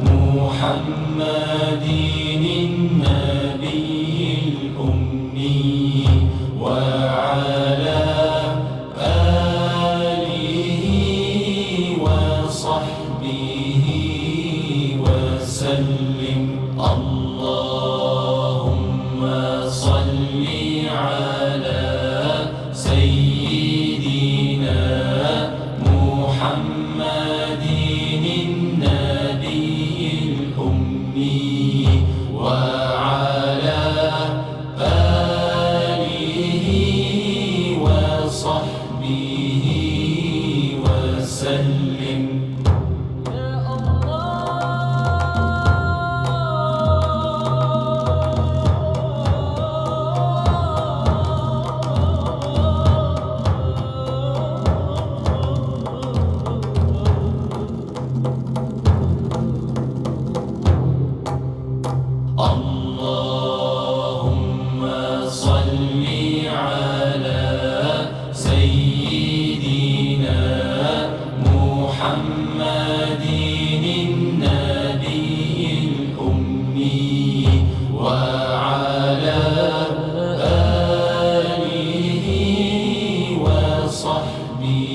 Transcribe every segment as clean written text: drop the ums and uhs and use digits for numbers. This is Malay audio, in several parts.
محمد النبي الأمي وعلى آله وصحبه وسلم اللهم صل على سيدنا محمد النبي الأمي وعلى آله وصحبه وسلم. اللهم صل على سيدنا محمد النبي الأمي وعلى آله وصحبه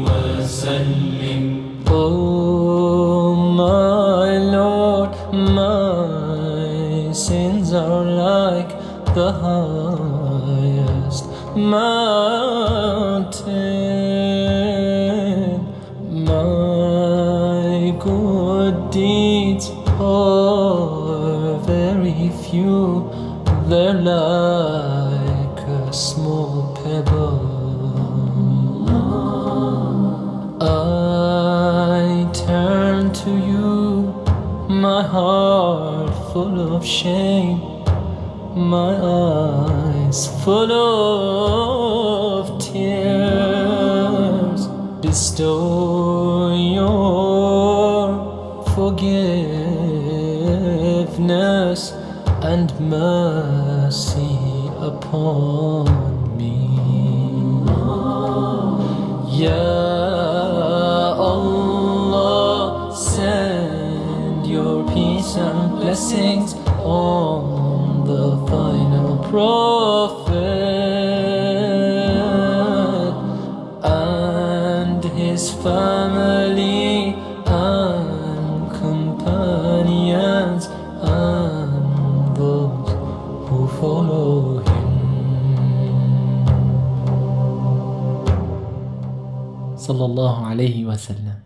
وسلم. Oh my Lord, my sins are like the highest mountain. My good deeds are very few, they're like a small pebble. I turn to you, my heart full of shame, my eyes full of tears. Bestow your forgiveness and mercy upon me. Ya Allah, send your peace and blessings on the final prophet and his family and companions and those who follow him. Sallallahu alayhi wa sallam.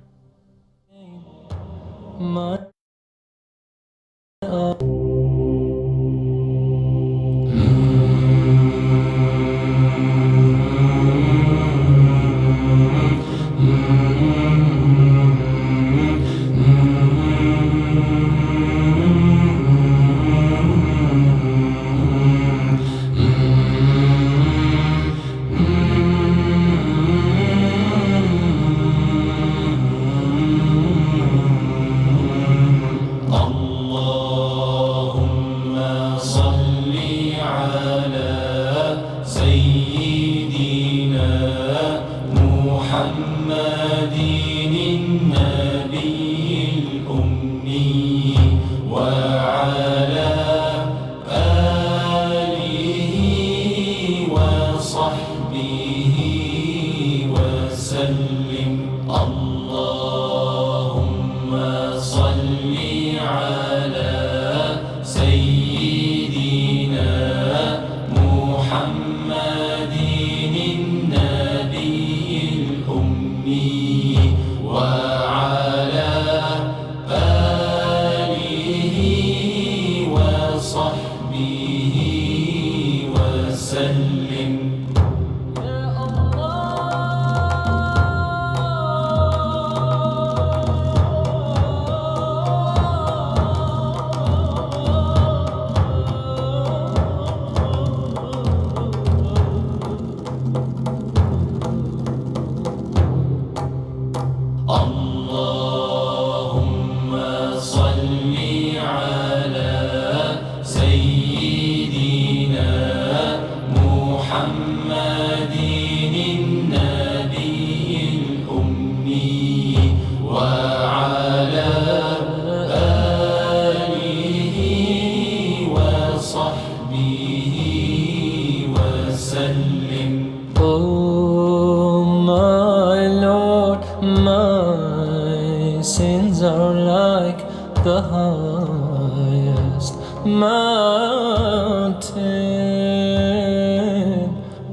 are like the highest mountain.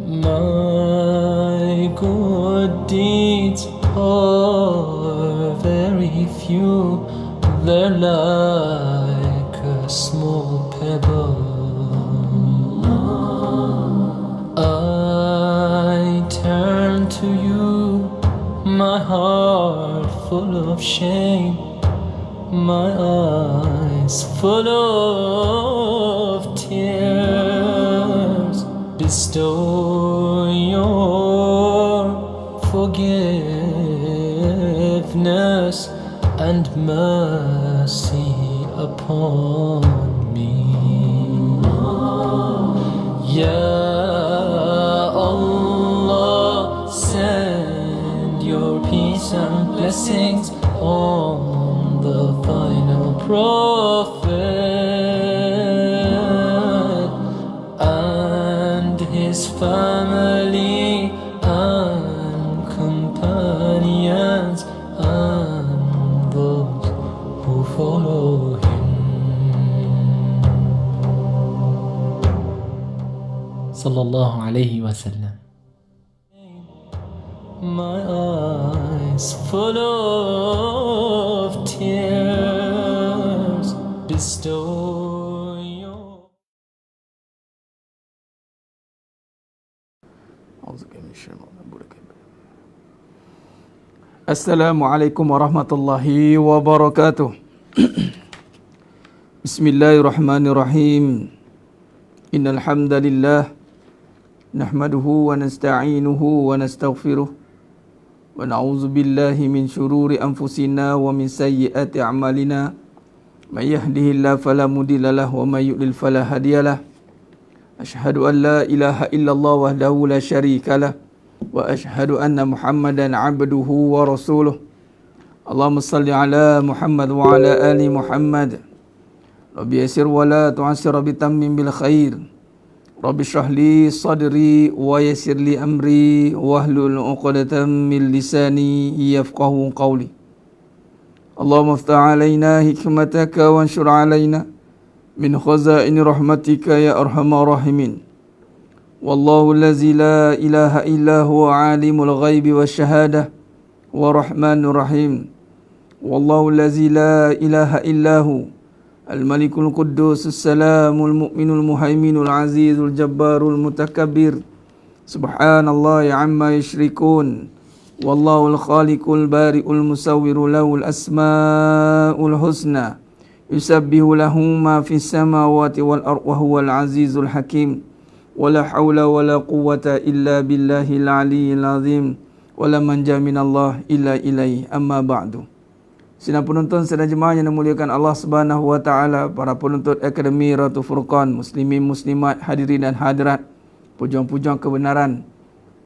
My good deeds are very few, they're like a small pebble. I turn to you, my heart full of shame, my eyes full of tears. Bestow your forgiveness and mercy upon me. Ya Allah, send your peace and blessings on the final prophet and his family and companions and those who follow him. Sallallahu alayhi wa sallam. My eyes full of tears, bestow your... Assalamualaikum warahmatullahi wabarakatuh. Bismillahirrahmanirrahim. Innal hamdalillah nahmaduhu wa nasta'inuhu wa nastaghfiruh wa na'udzu billahi min shururi anfusina wa min sayyiati a'malina. May yahdihillahu fala mudilla lahu wa may yudlil fala hadiyalah. Asyhadu an la ilaha illallah wahdahu la syarikalah wa asyhadu anna Muhammadan 'abduhu wa rasuluh. Allahumma salli ala Muhammad wa ala ali Muhammad. Rabbi yassir wa la tu'assir bi tammim bil khair. Rabbi shrah li sadri wa yassir li amri wahlul 'uqdatam min lisani yafqahu qawli. Allahumma iftah 'alaina hikmataka wa anshur 'alaina min khazaini rahmatika ya arhamar rahimin. Wallahu allazi la ilaha illa huwa 'alimul ghaibi wasyahadah wa rahmanur rahim. Wallahu allazi la ilaha illa hu al-malikul quddus as-salamul mu'minul muhaiminul azizul jabbarul mutakabbir. Subhanallahi amma yusyrikun. Wallahul khaliqul bari'ul musawwiru lahul asmaul husna. Yusabbihu lahu ma fis samawati wal ardi wa huwal azizul hakim. Wala hawla wala quwwata illa billahil aliyyil azim. Wala manja minallah illa ilaihi, amma ba'du. Sidang penonton, sidang jemaah yang dimuliakan Allah Subhanahu wa taala, para penuntut Akademi Ratu Furqan, muslimin muslimat, hadirin dan hadirat, pujuan-pujuan kebenaran.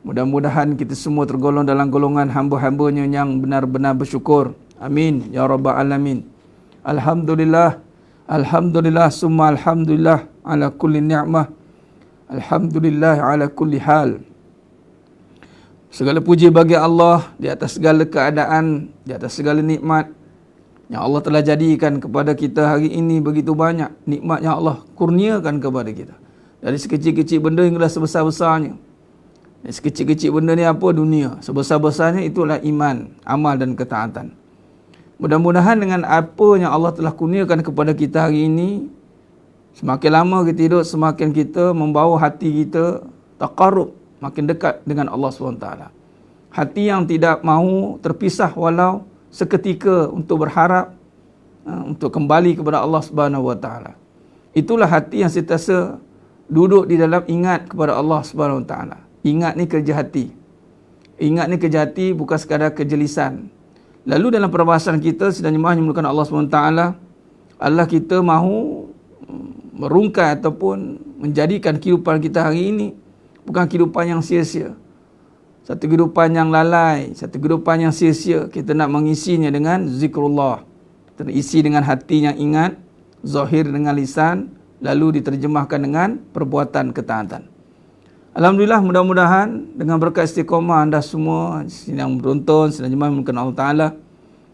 Mudah-mudahan kita semua tergolong dalam golongan hamba-hambanya yang benar-benar bersyukur. Amin ya rabbal alamin. Alhamdulillah, alhamdulillah summa alhamdulillah ala kulli ni'mah. Alhamdulillah ala kulli hal. Segala puji bagi Allah di atas segala keadaan, di atas segala nikmat yang Allah telah jadikan kepada kita hari ini. Begitu banyak nikmat yang Allah kurniakan kepada kita. Dari sekecil-kecil benda hingga sebesar-besarnya. Dan sekecil-kecil benda ni apa? Dunia. Sebesar-besarnya itulah iman, amal dan ketaatan. Mudah-mudahan dengan apa yang Allah telah kurniakan kepada kita hari ini, semakin lama kita hidup, semakin kita membawa hati kita taqarrub, makin dekat dengan Allah SWT. Hati yang tidak mahu terpisah walau seketika untuk berharap, untuk kembali kepada Allah SWT. Itulah hati yang sentiasa duduk di dalam ingat kepada Allah SWT. Ingat ni kerja hati. Ingat ni kerja hati, bukan sekadar kejelisan. Lalu dalam perbahasan kita, sedang jemaah yang dimuliakan Allah SWT, Allah kita mahu merungkai ataupun menjadikan kehidupan kita hari ini bukan kehidupan yang sia-sia. Satu kehidupan yang lalai, satu kehidupan yang sia-sia. Kita nak mengisinya dengan zikrullah. Terisi dengan hati yang ingat, zahir dengan lisan, lalu diterjemahkan dengan perbuatan ketaatan. Alhamdulillah, mudah-mudahan dengan berkat istiqamah anda semua yang menonton, sedang jemaah mungkin Allah Ta'ala,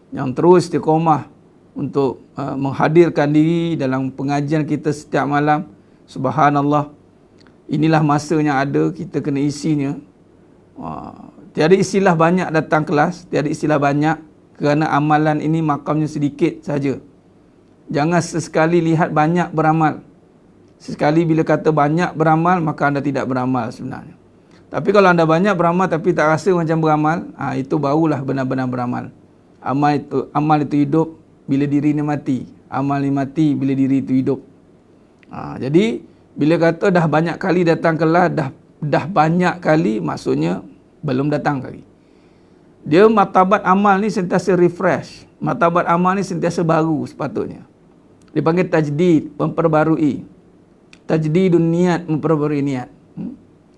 yang terus istiqamah untuk menghadirkan diri dalam pengajian kita setiap malam. Subhanallah, inilah masa yang ada, kita kena isinya. Tiada istilah banyak datang kelas, tiada istilah banyak, kerana amalan ini makamnya sedikit saja. Jangan sesekali lihat banyak beramal. Sesekali bila kata banyak beramal, maka anda tidak beramal sebenarnya. Tapi kalau anda banyak beramal tapi tak rasa macam beramal, itu barulah benar-benar beramal. Amal itu hidup bila diri ni mati. Amal ni mati bila diri itu hidup. Jadi bila kata dah banyak kali datang kelas, dah banyak kali, maksudnya belum datang lagi. Dia martabat amal ni sentiasa refresh. Martabat amal ni sentiasa baru sepatutnya. Dipanggil tajdid, memperbarui. Tajdidun niat, memperbarui niat.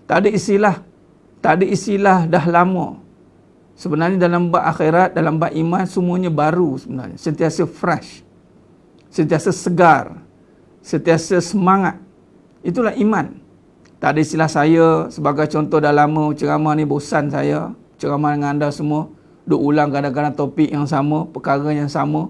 Tak ada istilah dah lama. Sebenarnya dalam bab akhirat, dalam bab iman, semuanya baru sebenarnya. Sentiasa fresh. Sentiasa segar. Sentiasa semangat. Itulah iman. Tak ada istilah saya, sebagai contoh dah lama ceramah ni bosan saya. Ceramah dengan anda semua. Duk ulang kadang-kadang topik yang sama, perkara yang sama.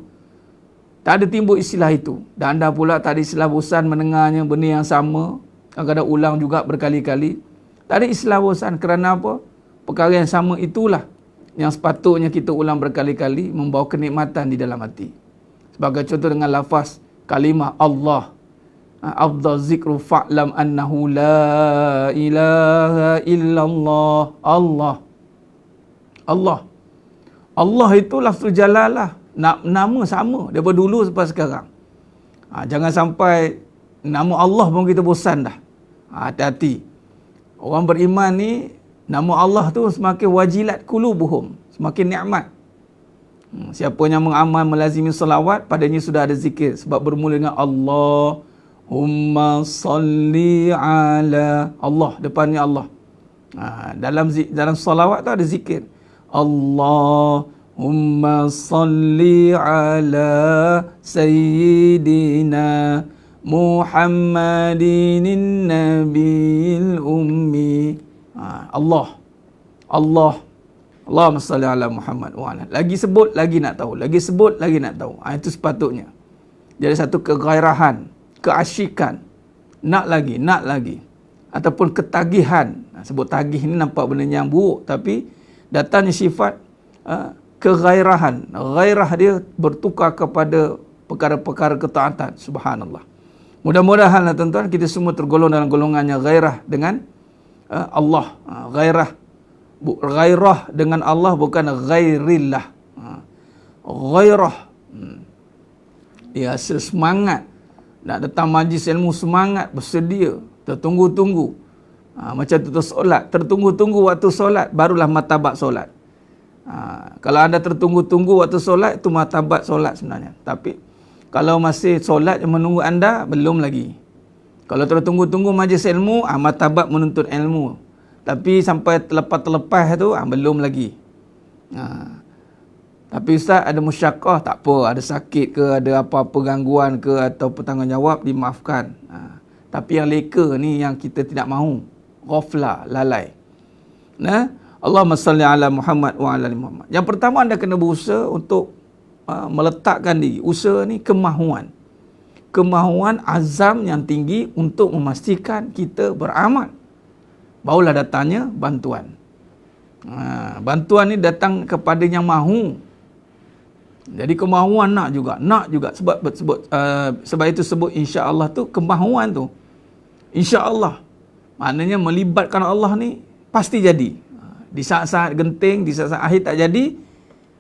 Tak ada timbul istilah itu. Dan anda pula tak ada istilah bosan mendengarnya benda yang sama. Kadang-kadang ulang juga berkali-kali. Tak ada istilah bosan. Kerana apa? Perkara yang sama itulah yang sepatutnya kita ulang berkali-kali, membawa kenikmatan di dalam hati. Sebagai contoh dengan lafaz kalimah Allah. Afdal zikru fa'lam annahu la ilaha illallah. Allah itu lafzul jalalah. Nama sama daripada dulu sampai sekarang. Jangan sampai nama Allah pun kita bosan dah. Hati-hati. Orang beriman ni, nama Allah tu semakin wajilat qulubuhum, semakin nikmat. Siapa yang mengamal melazimi salawat, padanya sudah ada zikir. Sebab bermula dengan Allahumma salli ala Allah, depannya Allah. Dalam salawat tu ada zikir. Allahumma salli ala sayyidina Muhammadin nabiyil ummi. Allahumma salli ala Muhammad wa ala. Lagi sebut lagi nak tahu, lagi sebut lagi nak tahu. Itu sepatutnya. Jadi satu kegairahan, keasyikan, nak lagi, ataupun ketagihan. Sebut tagih ni nampak benda yang buruk, tapi datangnya sifat kegairahan. Gairah dia bertukar kepada perkara-perkara ketaatan. Subhanallah. Mudah-mudahan tuan-tuan kita semua tergolong dalam golongannya gairah dengan Allah. Gairah dengan Allah, bukan ghairillah. Gairah. Dia semangat nak datang majlis ilmu, semangat, bersedia, tertunggu-tunggu. Macam tu solat, tertunggu-tunggu waktu solat, barulah martabat solat. Kalau anda tertunggu-tunggu waktu solat, itu martabat solat sebenarnya. Tapi kalau masih solat yang menunggu anda, belum lagi. Kalau tertunggu-tunggu majlis ilmu, martabat menuntut ilmu. Tapi sampai terlepas-terlepas tu, belum lagi. Tapi ustaz, ada musyakkah? Tak apa, ada sakit ke, ada apa-apa gangguan ke, atau bertanggungjawab, dimaafkan. Tapi yang leka ni yang kita tidak mahu. Ghaflah, lalai. Allahumma salli ala Muhammad wa ala Muhammad. Yang pertama, anda kena berusaha untuk meletakkan diri. Usaha ni kemahuan. Kemahuan azam yang tinggi untuk memastikan kita beramal. Barulah datangnya bantuan. Bantuan ni datang kepada yang mahu. Jadi kemahuan nak juga. Sebab itu sebut insya-Allah tu, kemahuan tu. Insya-Allah. Maknanya melibatkan Allah ni pasti jadi. Di saat-saat genting, di saat-saat akhir tak jadi,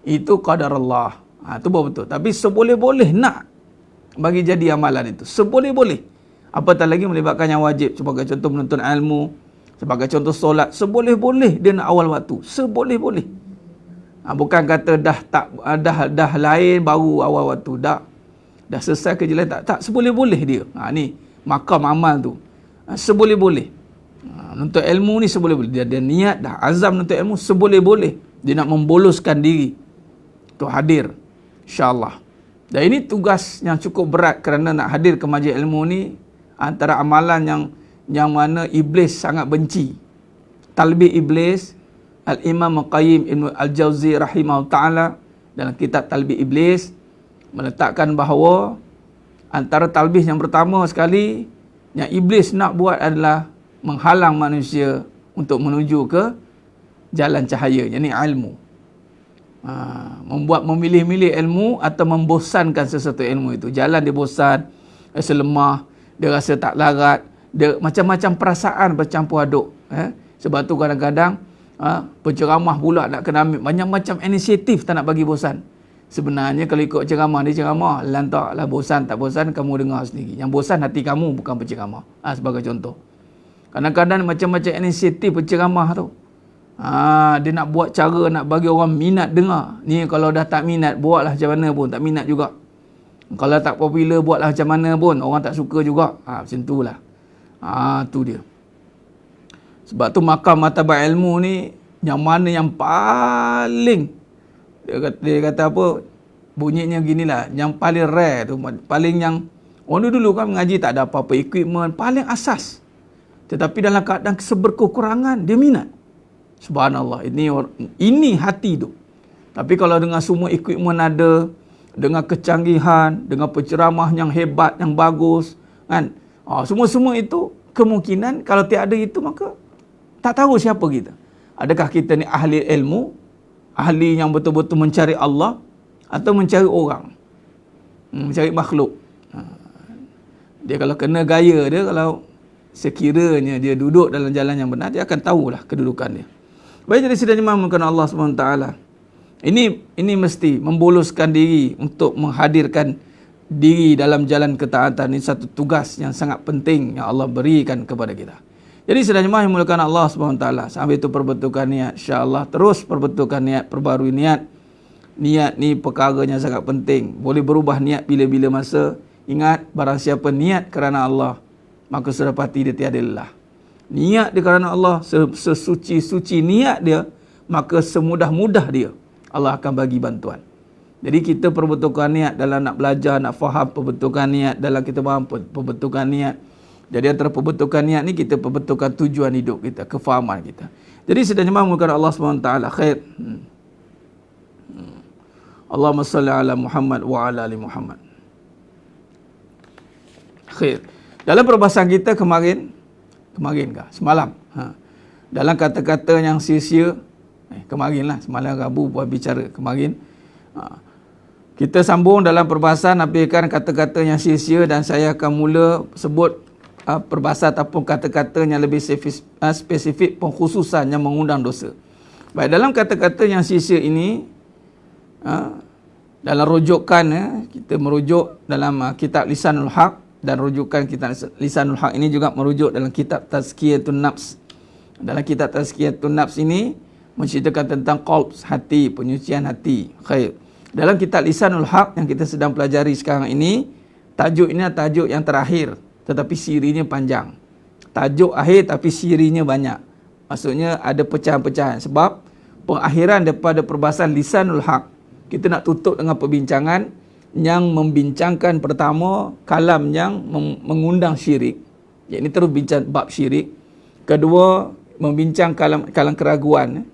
itu qadar Allah. Itu betul. Tapi seboleh-boleh nak bagi jadi amalan itu. Seboleh-boleh. Apatah lagi melibatkan yang wajib. Sebagai contoh menuntut ilmu. Sebagai contoh solat. Seboleh-boleh dia nak awal waktu. Seboleh-boleh. Bukan kata dah lain baru awal waktu. Dah selesai kerja lain. Tak. Seboleh-boleh dia. Ni makam amal tu. Seboleh-boleh. Menuntut ilmu ni seboleh-boleh. Dia niat dah. Azam menuntut ilmu seboleh-boleh. Dia nak memboloskan diri. Tu hadir. InsyaAllah. Dan ini tugas yang cukup berat kerana nak hadir ke majlis ilmu ni antara amalan yang mana iblis sangat benci. Talbih iblis, Al-Imam Qayyim Ibn Al-Jawzi rahimahullah ta'ala dalam kitab Talbih Iblis meletakkan bahawa antara talbis yang pertama sekali yang iblis nak buat adalah menghalang manusia untuk menuju ke jalan cahaya, yakni ilmu. Membuat memilih-milih ilmu atau membosankan sesuatu ilmu itu. Jalan dia bosan, rasa lemah, dia rasa tak larat, dia macam-macam perasaan bercampur aduk. Sebab tu kadang-kadang penceramah pula nak kena ambil macam-macam inisiatif, tak nak bagi bosan. Sebenarnya kalau ikut ceramah dia ceramah, lantaklah bosan tak bosan kamu dengar sendiri. Yang bosan hati kamu, bukan penceramah. Sebagai contoh. Kadang-kadang macam-macam inisiatif penceramah tu. Dia nak buat cara nak bagi orang minat dengar. Ni kalau dah tak minat, buatlah macam mana pun tak minat juga. Kalau tak popular, buatlah macam mana pun orang tak suka juga. Macam tu lah. Tu dia. Sebab tu makam martabat ilmu ni, yang mana yang paling, dia kata apa, bunyinya ginilah, yang paling rare tu, paling yang orang dulu kan mengaji tak ada apa-apa equipment, paling asas. Tetapi dalam keadaan seberkekurangan, dia minat. Subhanallah, ini hati tu. Tapi kalau dengan semua equipment ada, dengan kecanggihan, dengan penceramah yang hebat, yang bagus, kan? Semua-semua itu kemungkinan kalau tiada itu maka tak tahu siapa kita. Adakah kita ni ahli ilmu, ahli yang betul-betul mencari Allah, atau mencari orang, mencari makhluk. Dia kalau kena gaya dia, kalau sekiranya dia duduk dalam jalan yang benar, dia akan tahulah kedudukan dia. Baik, jadi sidang jemaah mungkin Allah SWT, ini mesti memboloskan diri untuk menghadirkan diri dalam jalan ketaatan. Ini satu tugas yang sangat penting yang Allah berikan kepada kita. Jadi sidang jemaah yang mulakan Allah SWT, sambil itu perbetulkan niat, insya-Allah terus perbetulkan niat, perbarui niat. Niat ni perkaranya sangat penting. Boleh berubah niat bila-bila masa. Ingat, barang siapa niat kerana Allah, maka sudah pasti dia tiada lelah. Niat dia kerana Allah, sesuci-suci niat dia, maka semudah-mudah dia Allah akan bagi bantuan. Jadi kita perbetulkan niat dalam nak belajar, nak faham, perbetulkan niat dalam kita faham, perbetulkan niat. Jadi antara perbetulkan niat ni, kita perbetulkan tujuan hidup kita, kefahaman kita. Jadi sedang jemaah mulakan Allah SWT, khair. Allahumma salli ala Muhammad wa ala ali Muhammad. Khair. Dalam perbahasan kita kemarin kah? Semalam. Dalam kata-kata yang sia-sia, kemarin lah, semalam Rabu buat bicara, kemarin. Kita sambung dalam perbahasan nafikan kata-kata yang sia-sia, dan saya akan mula sebut perbahasan ataupun kata-kata yang lebih spesifik pengkhususan yang mengundang dosa. Baik, dalam kata-kata yang sia-sia ini, dalam rujukan, kita merujuk dalam kitab Lisanul Haq, dan rujukan kitab Lisanul Haq ini juga merujuk dalam kitab Tazkiyatun Nafs. Dalam kitab Tazkiyatun Nafs ini menceritakan tentang qalb, hati, penyucian hati. Khair. Dalam kitab Lisanul Haq yang kita sedang pelajari sekarang ini, tajuk ini adalah tajuk yang terakhir, tetapi sirinya panjang. Tajuk akhir tapi sirinya banyak. Maksudnya ada pecahan-pecahan. Sebab pengakhiran daripada perbahasan Lisanul Haq, kita nak tutup dengan perbincangan yang membincangkan pertama kalam yang mengundang syirik. Ini terus bincang bab syirik. Kedua, membincang kalam keraguan.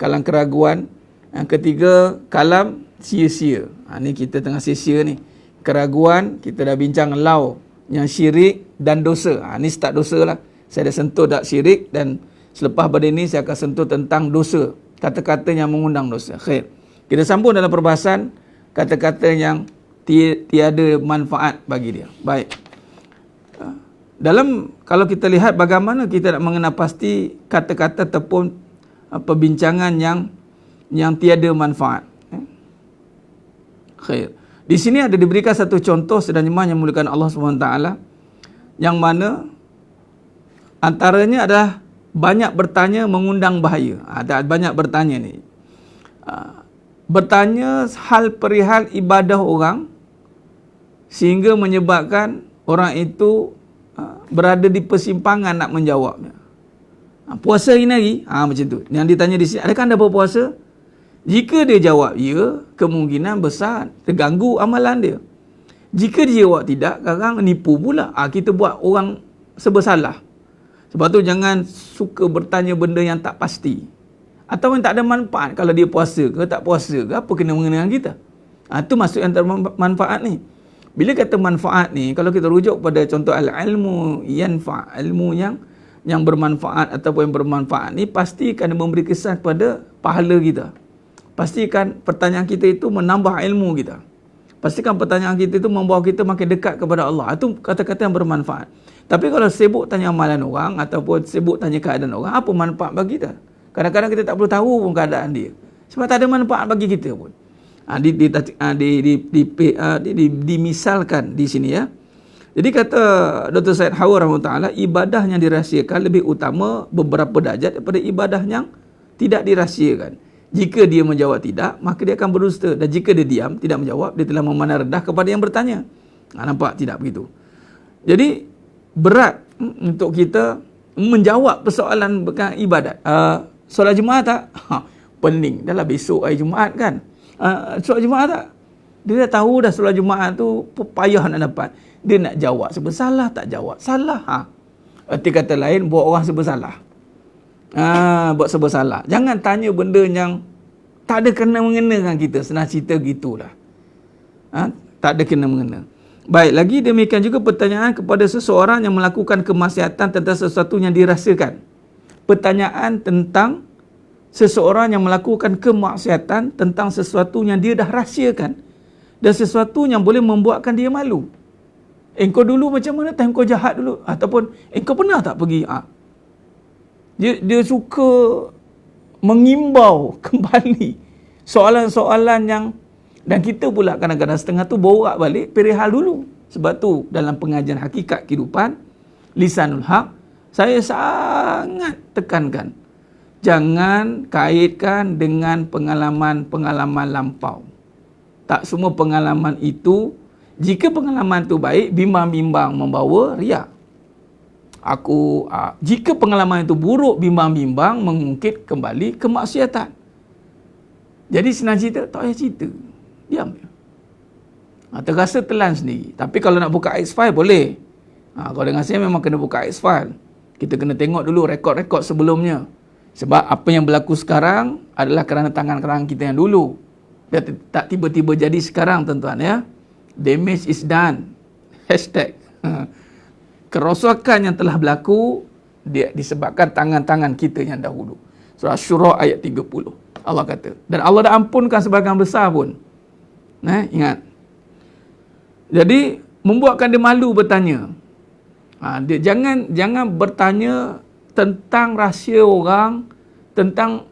Kalam keraguan. Yang ketiga, kalam sia-sia. Ni kita tengah sia-sia ni. Keraguan, kita dah bincang lau. Yang syirik dan dosa. Ni start dosa lah. Saya dah sentuh dak syirik, dan selepas pada ini saya akan sentuh tentang dosa. Kata-kata yang mengundang dosa. Khair. Kita sambung dalam perbahasan kata-kata yang tiada manfaat bagi dia. Baik. Kalau kita lihat bagaimana kita nak mengenal pasti kata-kata ataupun perbincangan yang tiada manfaat. Khair. Di sini ada diberikan satu contoh sedang jemaah yang muliakan Allah SWT, yang mana antaranya adalah banyak bertanya mengundang bahaya. Banyak bertanya ni. Bertanya hal perihal ibadah orang sehingga menyebabkan orang itu berada di persimpangan nak menjawabnya. Puasa ini lagi? Macam tu. Yang ditanya di sini, adakah anda berpuasa? Jika dia jawab ya, kemungkinan besar terganggu amalan dia. Jika dia jawab tidak, kadang nipu pula. Kita buat orang sebersalah. Sebab tu jangan suka bertanya benda yang tak pasti, atau yang tak ada manfaat. Kalau dia puasa ke tak puasa ke, apa kena mengenai kita? Itu maksud yang manfaat ni. Bila kata manfaat ni, kalau kita rujuk pada contoh al-ilmu yanfa', ilmu yang bermanfaat ataupun yang bermanfaat ni pasti akan memberi kesan pada pahala kita. Pastikan pertanyaan kita itu menambah ilmu kita. Pastikan pertanyaan kita itu membawa kita makin dekat kepada Allah. Itu kata-kata yang bermanfaat. Tapi kalau sibuk tanya amalan orang ataupun sibuk tanya keadaan orang, apa manfaat bagi kita? Kadang-kadang kita tak perlu tahu pun keadaan dia. Sebab tak ada manfaat bagi kita pun. Dimisalkan di sini ya. Jadi kata Dr. Syed Hawar rahimahullah, ibadah yang dirahsiakan lebih utama beberapa darjat daripada ibadah yang tidak dirahsiakan. Jika dia menjawab tidak, maka dia akan berdusta. Dan jika dia diam, tidak menjawab, dia telah memandang rendah kepada yang bertanya. Nampak tidak begitu? Jadi, berat untuk kita menjawab persoalan ibadat. Solat Jumaat tak? Pening. Dah lah besok hari Jumaat kan? Solat Jumaat tak? Dia dah tahu dah solat Jumaat tu payah nak dapat. Dia nak jawab serba salah, tak jawab. Salah. Arti kata lain, buat orang serba salah. Buat serba salah. Jangan tanya benda yang tak ada kena-mengena dengan kita. Senang cerita gitulah. Tak ada kena-mengena. Baik, lagi demikian juga pertanyaan kepada seseorang yang melakukan kemaksiatan tentang sesuatu yang dirasakan. Pertanyaan tentang seseorang yang melakukan kemaksiatan tentang sesuatu yang dia dah rahsiakan dan sesuatu yang boleh membuatkan dia malu. Engkau dulu macam mana? Engkau jahat dulu. Ataupun engkau pernah tak pergi? Dia suka mengimbau kembali soalan-soalan yang, dan kita pula kadang-kadang setengah tu borak balik perihal dulu. Sebab tu dalam pengajian hakikat kehidupan Lisanul Haq, saya sangat tekankan, jangan kaitkan dengan pengalaman-pengalaman lampau. Tak semua pengalaman itu, jika pengalaman tu baik, bimbang-bimbang membawa riak. Jika pengalaman itu buruk, bimbang-bimbang mengungkit kembali kemaksiatan. Jadi senang cerita, tak payah cerita. Diam. Terasa telan sendiri. Tapi kalau nak buka X-File, boleh. Kalau dengan saya memang kena buka X-File. Kita kena tengok dulu rekod-rekod sebelumnya. Sebab apa yang berlaku sekarang adalah kerana tangan-tangan kita yang dulu. Dia tak tiba-tiba jadi sekarang, tuan-tuan ya. Damage is done. Hashtag. Kerosakan yang telah berlaku dia disebabkan tangan-tangan kita yang dahulu. Surah Syura ayat 30. Allah kata. Dan Allah dah ampunkan sebahagian besar pun. Ingat. Jadi membuatkan dia malu bertanya. Dia jangan bertanya tentang rahsia orang, tentang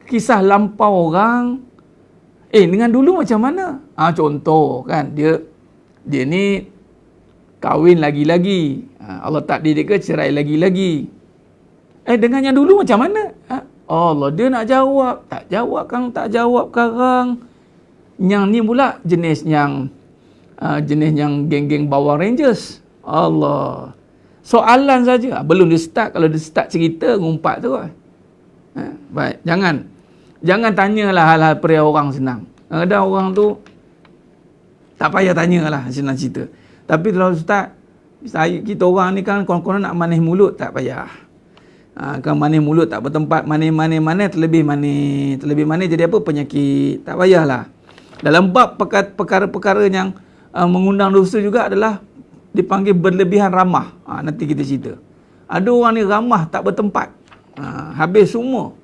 kisah lampau orang. Dengan dulu macam mana? Contoh kan, dia ni kahwin lagi-lagi. Allah tak didik ke cerai lagi-lagi. Dengan yang dulu macam mana? Allah, dia nak jawab. Tak jawab karang. Yang ni pula jenis yang geng-geng Power Rangers. Allah. Soalan saja. Belum dia start. Kalau dia start cerita, ngumpat tu. Baik. Jangan tanyalah hal-hal perihal orang senang. Ada orang tu tak payah tanyalah senang cerita. Tapi kalau Ustaz, kita orang ni kan korang-korang nak manis mulut, tak payah. Kan manis mulut tak bertempat, manis terlebih manis jadi apa? Penyakit. Tak payahlah. Dalam bab perkara-perkara yang mengundang dosa juga adalah dipanggil berlebihan ramah. Nanti kita cerita. Ada orang ni ramah tak bertempat. Habis semua.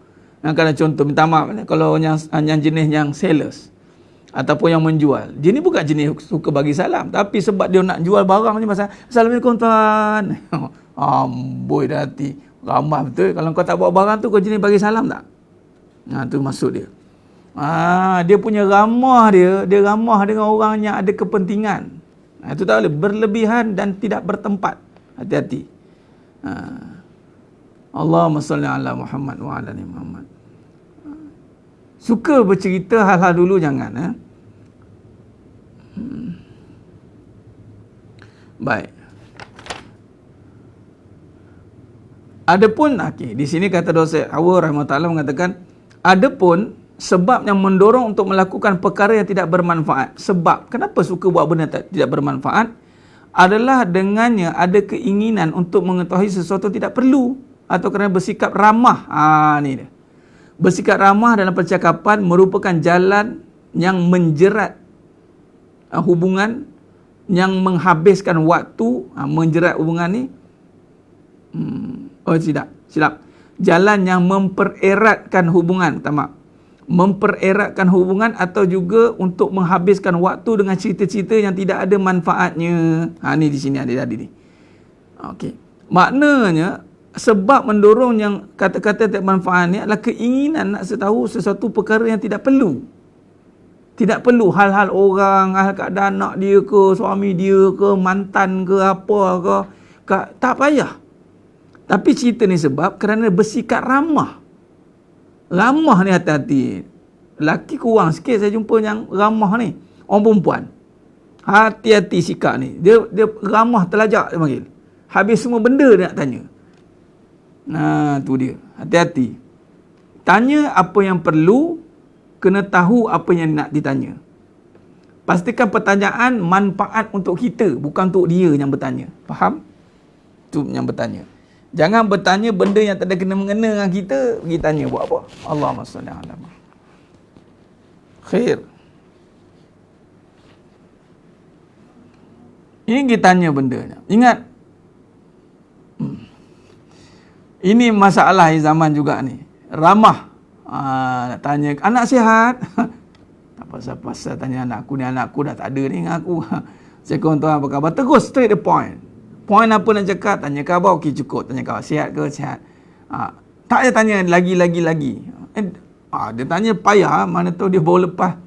Kadang contoh, minta maaf, kalau yang jenis yang sales ataupun yang menjual, dia ni bukan jenis suka bagi salam, tapi sebab dia nak jual barang ni, masa Assalamualaikum tuan. Amboi dah hati. Ramah betul. Kalau kau tak bawa barang tu, kau jenis bagi salam tak? Tu maksud dia. Dia punya ramah dia ramah dengan orang yang ada kepentingan. Itu tak boleh berlebihan dan tidak bertempat. Hati-hati. Allahumma salli ala Muhammad wa ala ali Muhammad. Suka bercerita hal-hal dulu jangan. Baik. Adapun di sini kata Dr. Hawar rahimahullah mengatakan, adapun sebab yang mendorong untuk melakukan perkara yang tidak bermanfaat. Sebab kenapa suka buat benda tidak bermanfaat adalah dengannya ada keinginan untuk mengetahui sesuatu tidak perlu atau kerana bersikap ramah. Ni dia. Bersikap ramah dalam percakapan merupakan jalan yang menjerat hubungan yang menghabiskan waktu, menjerat hubungan ni. Oh tidak, silap. Jalan yang mempereratkan hubungan, tamak. Mempereratkan hubungan atau juga untuk menghabiskan waktu dengan cerita-cerita yang tidak ada manfaatnya. Ni di sini ada tadi ni. Okey. Maknanya sebab mendorong yang kata-kata tak manfaat ni adalah keinginan nak tahu sesuatu perkara yang tidak perlu. Tidak perlu hal-hal orang, hal keadaan anak dia ke, suami dia ke, mantan ke, apa ke. Tak payah. Tapi cerita ni sebab kerana bersikap ramah. Ramah ni hati-hati. Lelaki kurang sikit saya jumpa yang ramah ni. Orang perempuan. Hati-hati sikap ni. Dia ramah telajak dia panggil. Habis semua benda dia nak tanya. Tu dia. Hati-hati. Tanya apa yang perlu, kena tahu apa yang nak ditanya. Pastikan pertanyaan manfaat untuk kita, bukan untuk dia yang bertanya. Faham? Itu yang bertanya. Jangan bertanya benda yang tak ada kena-mengena dengan kita, pergi tanya buat apa? Allahumma salli ala Muhammad. Khair. Ini kita tanya benda. Ingat, ini masalah zaman juga ni. Ramah. Nak tanya, anak sihat? Tak pasal-pasal tanya anak aku dah tak ada ni dengan aku. Assalamualaikum tuan, apa khabar? Terus straight the point. Point apa nak cakap, tanya khabar, okey cukup. Tanya khabar, sihat ke? Sihat. Tak payah tanya lagi. Dia tanya payah, mana tahu dia baru lepas.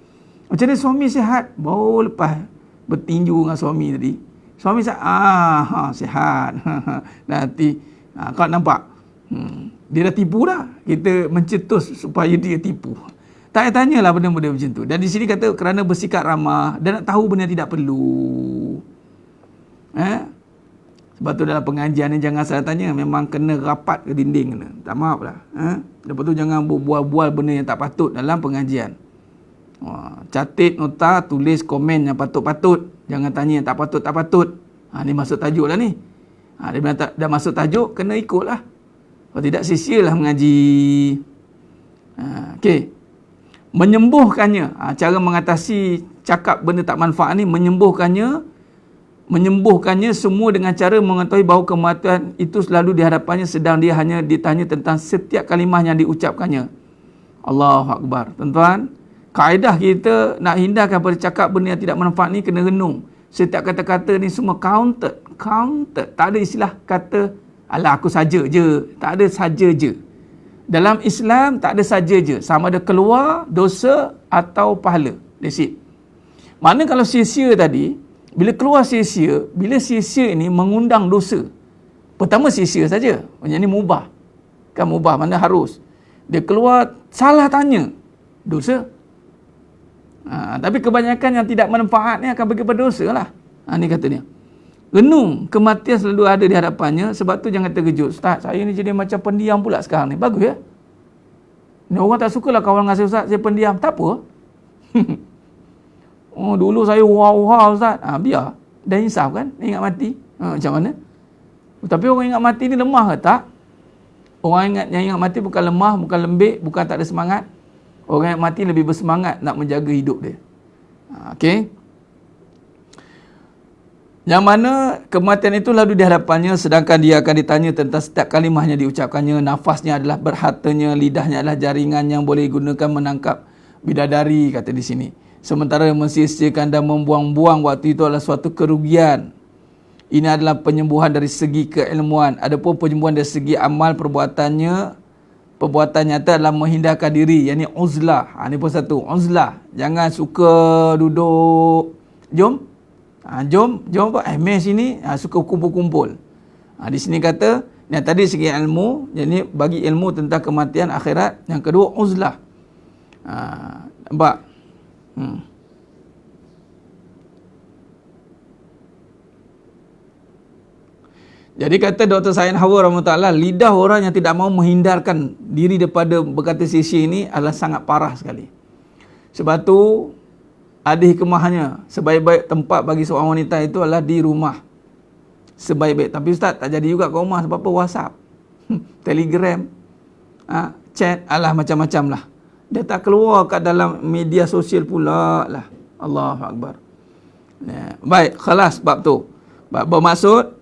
Macam ni suami sihat? Baru lepas bertinju dengan suami tadi. Suami sihat? Sihat. Nanti, kau nampak? Dia dah tipu dah. Kita mencetus supaya dia tipu. Tak payah tanyalah benda-benda macam tu. Dan di sini kata kerana bersikap ramah dan nak tahu benda yang tidak perlu. Sebab tu dalam pengajian ni jangan salah tanya. Memang kena rapat ke dinding kena. Tak maaf lah. Lepas tu jangan bual-bual benda yang tak patut dalam pengajian. Catat nota, tulis komen yang patut-patut. Jangan tanya yang tak patut-tak-patut. Ni masuk tajuk lah ni. Dia bilang dah masuk tajuk, kena ikut lah. Kalau tidak sia-sialah mengaji. Okey. Menyembuhkannya. Cara mengatasi cakap benda tak manfaat ni, menyembuhkannya semua dengan cara mengetahui bahawa kematian itu selalu di hadapannya sedang dia hanya ditanya tentang setiap kalimah yang diucapkannya. Allahu Akbar. Tuan-tuan, kaedah kita nak hindarkan pada cakap benda yang tidak manfaat ni kena renung. Setiap kata-kata ni semua counted. Tak ada istilah kata alah aku saja je. Tak ada saja je. Dalam Islam tak ada saja je. Sama ada keluar dosa atau pahala. That's it. Mana kalau sia-sia tadi, bila keluar sia-sia, bila sia-sia ini mengundang dosa. Pertama sia-sia saja. Yang ni mubah. Kan mubah, mana harus. Dia keluar salah tanya. Dosa. Tapi kebanyakan yang tidak manfaat ni akan pergi pada dosa lah. Ni katanya. Renung, kematian selalu ada di hadapannya. Sebab tu jangan terkejut. Ustaz, saya ni jadi macam pendiam pula sekarang ni. Bagus ya? Ni orang tak sukalah kawan dengan saya, Ustaz, saya pendiam. Tak apa. Dulu saya wah Ustaz. Biar. Dah insaf kan? Ingat mati. Macam mana? Tapi orang ingat mati ni lemah ke tak? Orang yang ingat mati bukan lemah, bukan lembik, bukan tak ada semangat. Orang yang mati lebih bersemangat nak menjaga hidup dia. Okey. Yang mana kematian itu lalu di hadapannya, sedangkan dia akan ditanya tentang setiap kalimah yang diucapkannya. Nafasnya adalah berhartanya, lidahnya adalah jaringan yang boleh digunakan menangkap bidadari, kata di sini. Sementara mensia-siakan dan membuang-buang waktu itu adalah suatu kerugian. Ini adalah penyembuhan dari segi keilmuan. Adapun penyembuhan dari segi amal perbuatan nyata adalah menghindarkan diri, yakni uzlah. Ini pun satu, uzlah. Jangan suka duduk. Jom apa? Mes sini suka kumpul-kumpul. Di sini kata, yang tadi segi ilmu, jadi bagi ilmu tentang kematian akhirat. Yang kedua, uzlah. Nampak? Jadi kata Dr. Said Hawa rahmatullah, lidah orang yang tidak mahu menghindarkan diri daripada berkata sia-sia ini adalah sangat parah sekali. Sebab tu ada hikmahnya, sebaik-baik tempat bagi seorang wanita itu adalah di rumah. Sebaik-baik. Tapi Ustaz, tak jadi juga kat rumah. Sebab apa? WhatsApp, Telegram, chat, macam-macam lah. Dia tak keluar kat dalam media sosial pula lah. Allahu Akbar. Baik, khalas bab tu. Bermaksud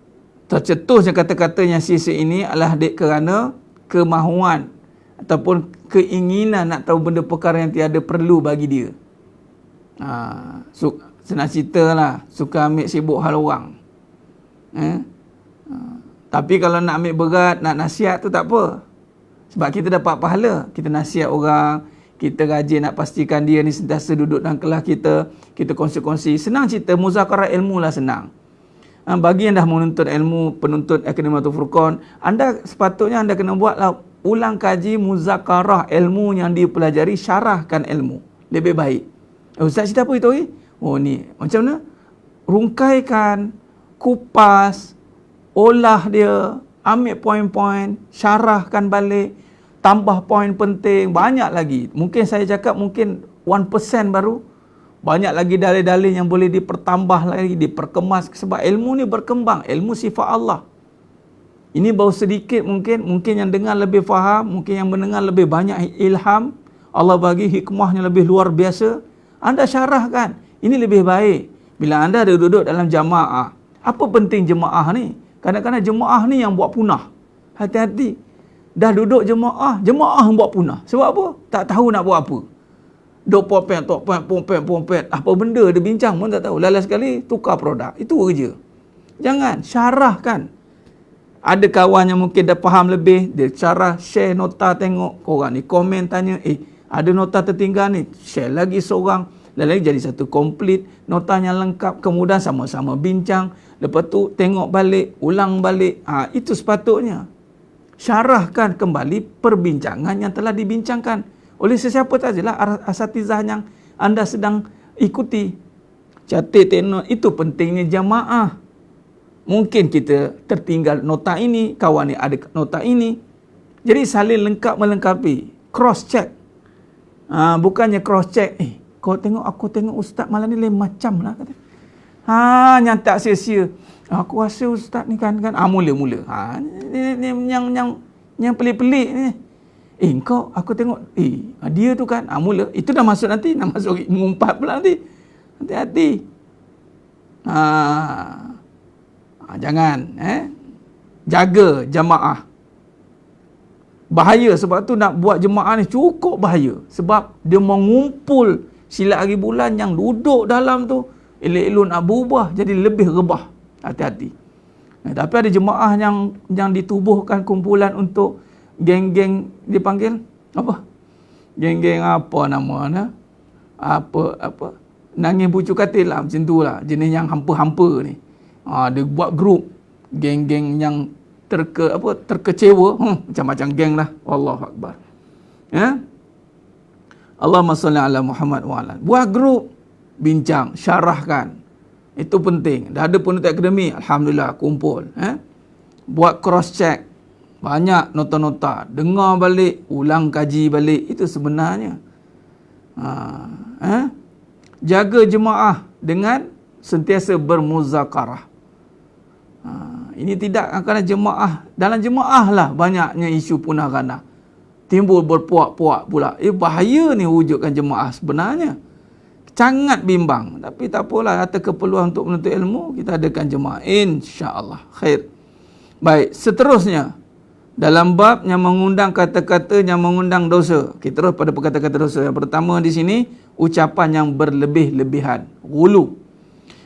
tercetusnya kata-katanya sisi ini adalah kerana kemahuan ataupun keinginan nak tahu benda perkara yang tiada perlu bagi dia. Senang cerita lah, suka ambil sibuk hal orang. Tapi kalau nak ambil berat, nak nasihat tu tak apa. Sebab kita dapat pahala. Kita nasihat orang, kita rajin nak pastikan dia ni sentiasa duduk dalam kelas kita, kita kongsi-kongsi. Senang cerita, muzakarah ilmu lah senang. Bagi yang dah menuntut ilmu, penuntut Akademiatul Furqan, sepatutnya anda kena buatlah ulang kaji muzakarah ilmu yang dipelajari, syarahkan ilmu. Lebih baik. Ustaz cerita apa itu? Oh ni, macam mana? Rungkaikan, kupas, olah dia, ambil poin-poin, syarahkan balik, tambah poin penting, banyak lagi. Mungkin saya cakap mungkin 1% baru. Banyak lagi dalil-dalil yang boleh dipertambah lagi, diperkemas. Sebab ilmu ni berkembang, ilmu sifat Allah. Ini baru sedikit mungkin yang dengar lebih faham, mungkin yang mendengar lebih banyak ilham. Allah bagi hikmahnya lebih luar biasa. Anda syarahkan, ini lebih baik. Bila anda ada duduk dalam jamaah, apa penting jemaah ni? Kadang-kadang jemaah ni yang buat punah. Hati-hati. Dah duduk jemaah yang buat punah. Sebab apa? Tak tahu nak buat apa. Duk pompet. Apa benda dia bincang pun tak tahu. Lala sekali tukar produk. Itu kerja. Jangan. Syarahkan. Ada kawan yang mungkin dah faham lebih. Dia syarah, share nota, tengok. Korang ni komen tanya. Ada nota tertinggal ni. Share lagi seorang. Lalu jadi satu komplit. Notanya lengkap. Kemudian sama-sama bincang. Lepas tu tengok balik. Ulang balik. Itu sepatutnya. Syarahkan kembali perbincangan yang telah dibincangkan oleh sesiapa sajalah asatizah yang anda sedang ikuti. Catat tengok, itu pentingnya jamaah. Mungkin kita tertinggal nota ini, kawan ni ada nota ini. Jadi saling lengkap melengkapi. Cross check. Bukannya cross check. Kau tengok, aku tengok ustaz malam ni lain macam lah kata. Nyantak sia-sia. Aku rasa ustaz ni kan mula-mula. Ni yang pelik-pelik ni. Kau aku tengok dia tu kan mula itu dah masuk nanti, nak masuk mengumpat pula nanti. Hati-hati. Jangan jaga jemaah. Bahaya, sebab tu nak buat jemaah ni cukup bahaya. Sebab dia mengumpul silat hari bulan yang duduk dalam tu, elok-elok nak berubah jadi lebih rebah. Hati-hati. Tapi ada jemaah yang ditubuhkan kumpulan untuk geng-geng, dipanggil apa? Geng-geng apa namanya? Apa? Nangis bucu katil lah, macam tu lah. Jenis yang hampa-hampa ni. Dia buat grup geng-geng yang terkecewa, macam-macam geng lah. Allahu Akbar. Allahumma salli ala Muhammad wa ala. Buat grup, bincang, syarahkan. Itu penting. Dah ada penuntut akademi, alhamdulillah kumpul. Buat cross check. Banyak nota-nota. Dengar balik, ulang kaji balik. Itu sebenarnya. Jaga jemaah dengan sentiasa bermuzakarah. Ini tidak akan jemaah. Dalam jemaah lah banyaknya isu punah gana. Timbul berpuak-puak pula. Bahaya ni wujudkan jemaah sebenarnya. Sangat bimbang. Tapi tak apalah, atas keperluan untuk menuntut ilmu, kita adakan jemaah. InsyaAllah. Khair. Baik, seterusnya. Dalam bab yang mengundang kata-kata yang mengundang dosa. Kita terus pada kata-kata dosa. Yang pertama di sini, ucapan yang berlebih-lebihan. Ghulu.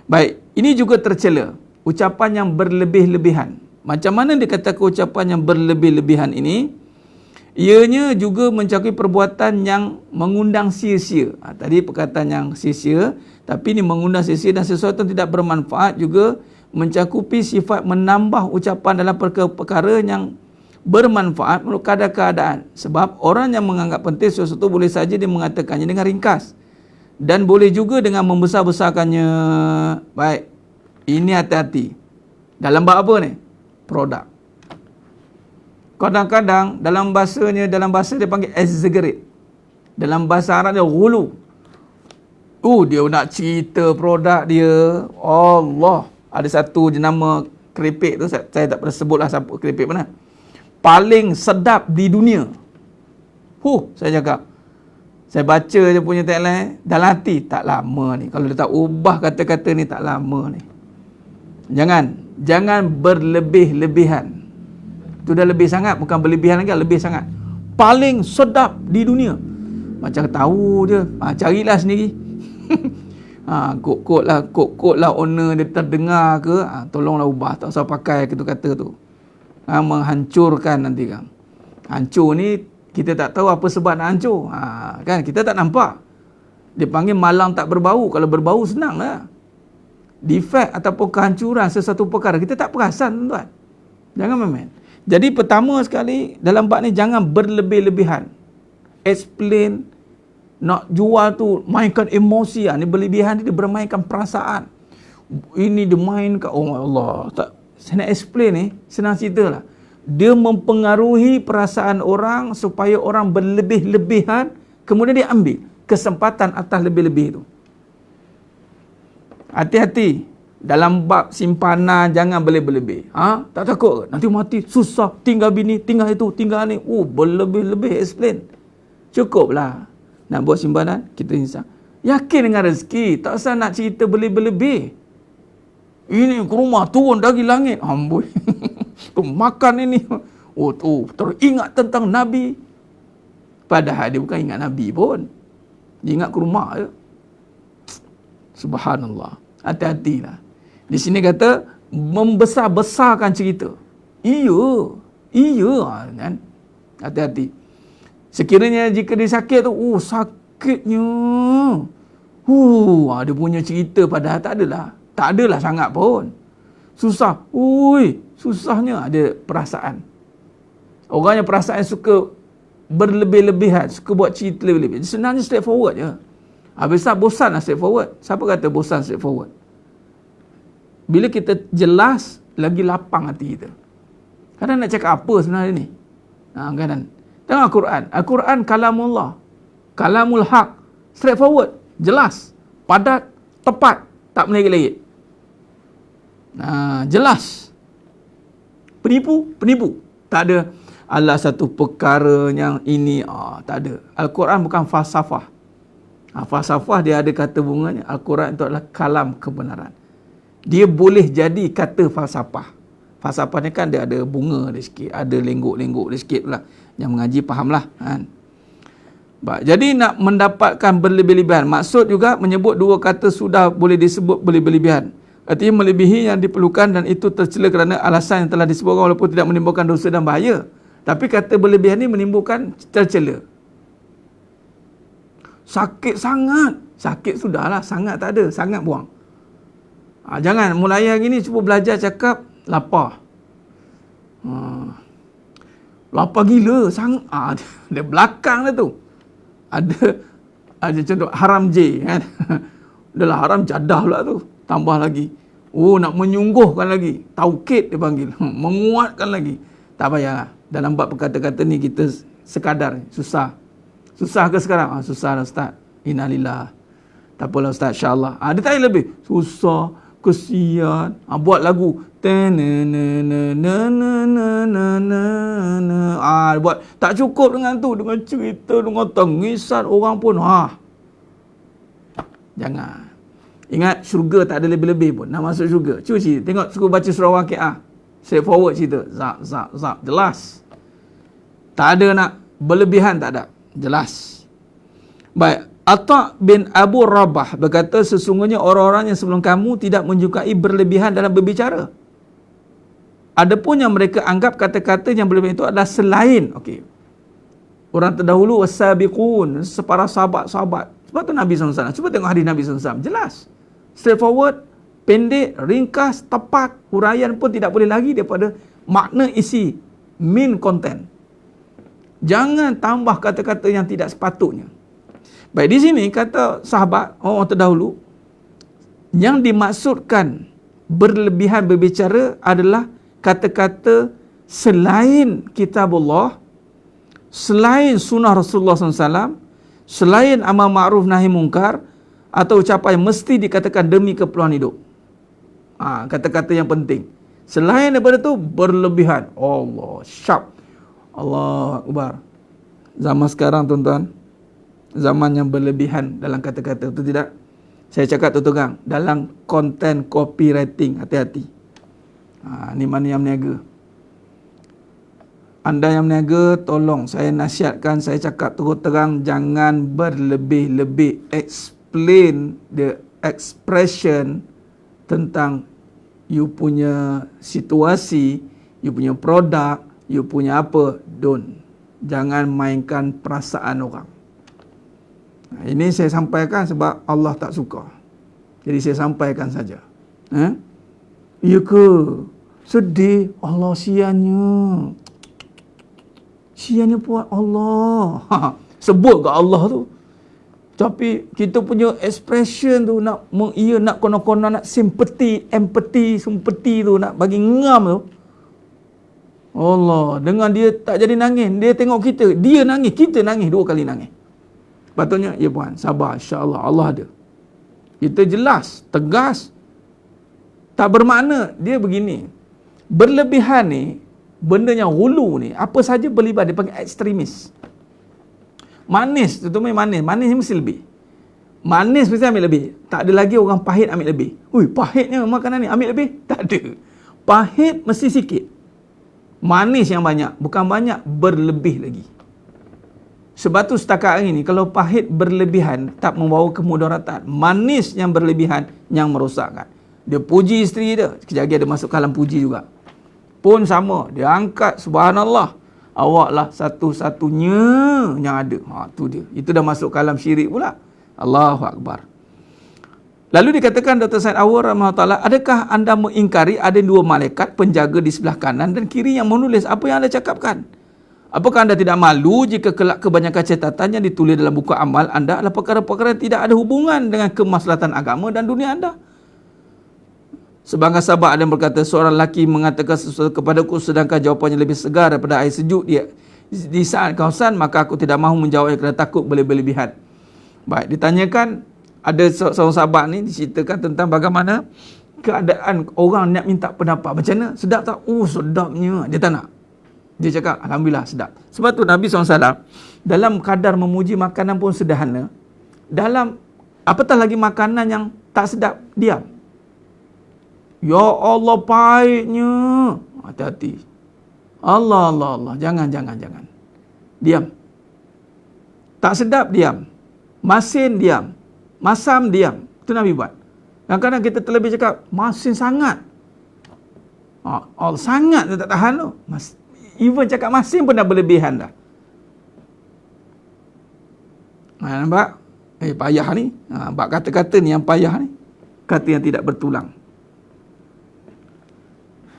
Baik, ini juga tercela. Ucapan yang berlebih-lebihan. Macam mana dikatakan ucapan yang berlebih-lebihan ini? Ianya juga mencakupi perbuatan yang mengundang sia-sia. Tadi perkataan yang sia-sia, tapi ini mengundang sia-sia dan sesuatu yang tidak bermanfaat juga mencakupi sifat menambah ucapan dalam perkara yang bermanfaat menurut keadaan. Sebab orang yang menganggap penting sesuatu boleh saja dia mengatakannya dengan ringkas. Dan boleh juga dengan membesar-besarkannya. Baik, ini hati-hati. Dalam bab apa ni? Produk. Kadang-kadang dalam bahasa dia panggil exaggerate. Dalam bahasa Arab dia ghulu. Dia nak cerita produk dia. Allah. Ada satu jenama keripik tu, saya tak pernah sebutlah siapa keripik mana. Paling sedap di dunia. Saya cakap. Saya baca je punya tagline, dalam hati tak lama ni. Kalau dia tak ubah kata-kata ni tak lama ni. Jangan berlebih-lebihan. Itu dah lebih sangat, bukan berlebihan lagi, lebih sangat. Paling sedap di dunia. Macam tahu je, carilah sendiri. Kod lah owner dia terdengar ke, tolonglah ubah, tak usah pakai kata-kata tu. Menghancurkan nanti kan. Hancur ni kita tak tahu apa sebab nak hancur. Kan kita tak nampak. Dia panggil malang tak berbau. Kalau berbau senang lah. Defect ataupun kehancuran sesuatu perkara kita tak perasan, tuan. Jangan main-main. Jadi pertama sekali dalam bab ni jangan berlebih-lebihan. Explain, nak jual tu mainkan emosi, ni berlebihan, dia bermainkan perasaan. Ini dia mainkan, oh Allah, tak, saya nak explain ni senang cerita lah. Dia mempengaruhi perasaan orang supaya orang berlebih-lebihan, kemudian dia ambil kesempatan atas lebih-lebih itu. Hati-hati dalam bab simpanan, jangan berlebih-lebih. Tak takut ke? Nanti mati susah, tinggal bini, tinggal itu, tinggal ni. Berlebih-lebih explain. Cukuplah nak buat simpanan, kita insaf. Yakin dengan rezeki, tak usah nak cerita berlebih-lebih. Ini ke rumah turun dari langit, amboi. Makan ini. Terus ingat tentang Nabi. Padahal dia bukan ingat Nabi pun. Dia ingat ke rumah je. Subhanallah. Hati-hatilah. Di sini kata membesar-besarkan cerita. Iya kan. Hati-hati. Sekiranya jika dia sakit tu, sakitnya. Dia punya cerita padahal tak adalah sangat pun. Susah. Susahnya ada perasaan. Orang yang perasaan suka berlebih-lebihan, suka buat cerita lebih-lebih. Sebenarnya straightforward je. Habis tak bosan lah straightforward. Siapa kata bosan straightforward? Bila kita jelas, lagi lapang hati kita. Kadang nak cakap apa sebenarnya ni? Kadang. Tengok Al-Quran. Al-Quran kalamullah. Kalamul haq. Straightforward. Jelas. Padat. Tepat. Tak melengit-lengit. Jelas. Penipu. Tak ada Allah satu perkara yang ini. Tak ada. Al-Quran bukan falsafah. Falsafah dia ada kata bunganya. Al-Quran itu adalah kalam kebenaran. Dia boleh jadi kata falsafah. Falsafah ni kan dia ada bunga dia sikit, ada lenggok-lenggok dia sikit lah. Yang mengaji fahamlah kan. Jadi nak mendapatkan berlebih-lebihan, maksud juga menyebut dua kata sudah boleh disebut berlebih-lebihan. Artinya melebihi yang diperlukan dan itu tercela kerana alasan yang telah disebutkan walaupun tidak menimbulkan dosa dan bahaya. Tapi kata berlebihan ni menimbulkan tercela. Sakit sangat. Sakit sudahlah, sangat tak ada, sangat buang. Jangan mulai hari ni cuba belajar cakap lapar. Lapar gila sangat. Dia belakang dia tu. Ada contoh haram J kan. Adalah haram jadah pula tu. Tambah lagi. Nak menyungguhkan lagi. Taukid dia panggil. Menguatkan lagi. Tak payah. Dalam bab kata-kata ni kita sekadar. Susah. Susah ke sekarang? Susah lah Ustaz. Innalillah. Tak apalah Ustaz, insyaAllah. Dia tak lebih. Susah, kesian. Buat lagu. Buat. Tak cukup dengan tu. Dengan cerita, dengan tangisan orang pun. Jangan. Ingat, syurga tak ada lebih-lebih pun. Nak masuk syurga. Cuba cerita. Tengok, suka baca surah Waqi'ah. Straightforward cerita. Zap. Jelas. Tak ada nak berlebihan, tak ada. Jelas. Baik. Atta' bin Abu Rabah berkata, sesungguhnya orang-orang yang sebelum kamu tidak menyukai berlebihan dalam berbicara. Adapun yang mereka anggap kata-kata yang berlebihan itu adalah selain. Orang terdahulu, wasabiqun, separa sahabat-sahabat. Sebab tu Nabi SAW. Cuba tengok hadis Nabi SAW. Jelas. Straightforward, pendek, ringkas, tepat. Huraian pun tidak boleh lagi daripada makna isi, main content. Jangan tambah kata-kata yang tidak sepatutnya. Baik, di sini kata sahabat, orang terdahulu, yang dimaksudkan berlebihan berbicara adalah kata-kata selain kitabullah, selain sunnah Rasulullah SAW, selain amal ma'ruf nahi mungkar, atau ucapan yang mesti dikatakan demi keperluan hidup. Kata-kata yang penting. Selain daripada itu, berlebihan. Allah, sharp. Allah Akbar. Zaman sekarang tuan-tuan, zaman yang berlebihan dalam kata-kata, betul tidak? Saya cakap terang, dalam konten copywriting, hati-hati. Ni mana yang berniaga. Anda yang berniaga, tolong saya nasihatkan, saya cakap terus terang, jangan berlebih-lebih explain the expression tentang you punya situasi, you punya produk, you punya apa. Don't. Jangan mainkan perasaan orang. Ini saya sampaikan sebab Allah tak suka. Jadi saya sampaikan saja. Ya ke? Sedih. Allah siannya. Siannya buat Allah. Sebut ke Allah tu. Tapi kita punya expression tu nak nak konon-konon nak simpati, empathy tu nak bagi ngam tu. Allah, dengan dia tak jadi nangis, dia tengok kita, dia nangis, kita nangis, 2 kali nangis. Patutnya, ya puan, sabar, insya-Allah Allah ada. Kita jelas, tegas. Tak bermakna dia begini. Berlebihan ni, benda yang hulu ni, apa saja berlebihan dia panggil ekstremis. Manis, contohnya manis ni mesti lebih. Manis mesti ambil lebih. Tak ada lagi orang pahit ambil lebih. Ui, pahitnya makanan ni ambil lebih? Tak ada. Pahit mesti sikit. Manis yang banyak, bukan banyak, berlebih lagi. Sebab tu setakat hari ni, kalau pahit berlebihan tak membawa kemudaratan. Manis yang berlebihan yang merosakkan. Dia puji isteri dia, sekejap lagi ada masuk kalam puji juga. Pun sama, dia angkat, subhanallah, awaklah satu-satunya yang ada. Tu dia. Itu dah masuk kalam syirik pula. Allahu Akbar. Lalu dikatakan Dr. Said Awar rahimahullah, adakah anda mengingkari ada 2 malaikat penjaga di sebelah kanan dan kiri yang menulis apa yang anda cakapkan? Apakah anda tidak malu jika kelak kebanyakan catatan yang ditulis dalam buku amal anda adalah perkara-perkara yang tidak ada hubungan dengan kemaslahatan agama dan dunia anda? Sebagai sahabat ada yang berkata, seorang lelaki mengatakan sesuatu kepadaku sedangkan jawapannya lebih segar daripada air sejuk dia di saat kawasan, maka aku tidak mahu menjawabnya kerana takut berlebihan. Baik, ditanyakan, ada seorang sahabat ni diceritakan tentang bagaimana keadaan orang nak minta pendapat. Macam mana? Sedap tak? Oh, sedapnya. Dia tak nak. Dia cakap, alhamdulillah sedap. Sebab tu Nabi SAW dalam kadar memuji makanan pun sederhana. Dalam apatah lagi makanan yang tak sedap, diam. Ya Allah, pahitnya. Hati-hati. Allah. Jangan. Diam. Tak sedap, diam. Masin, diam. Masam, diam. Itu Nabi buat. Kadang-kadang kita terlebih cakap, masin sangat. Sangat dia tak tahan tu. Even cakap masin pun dah berlebihan dah. Nampak? Payah ni. Bak kata-kata ni yang payah ni. Kata yang tidak bertulang.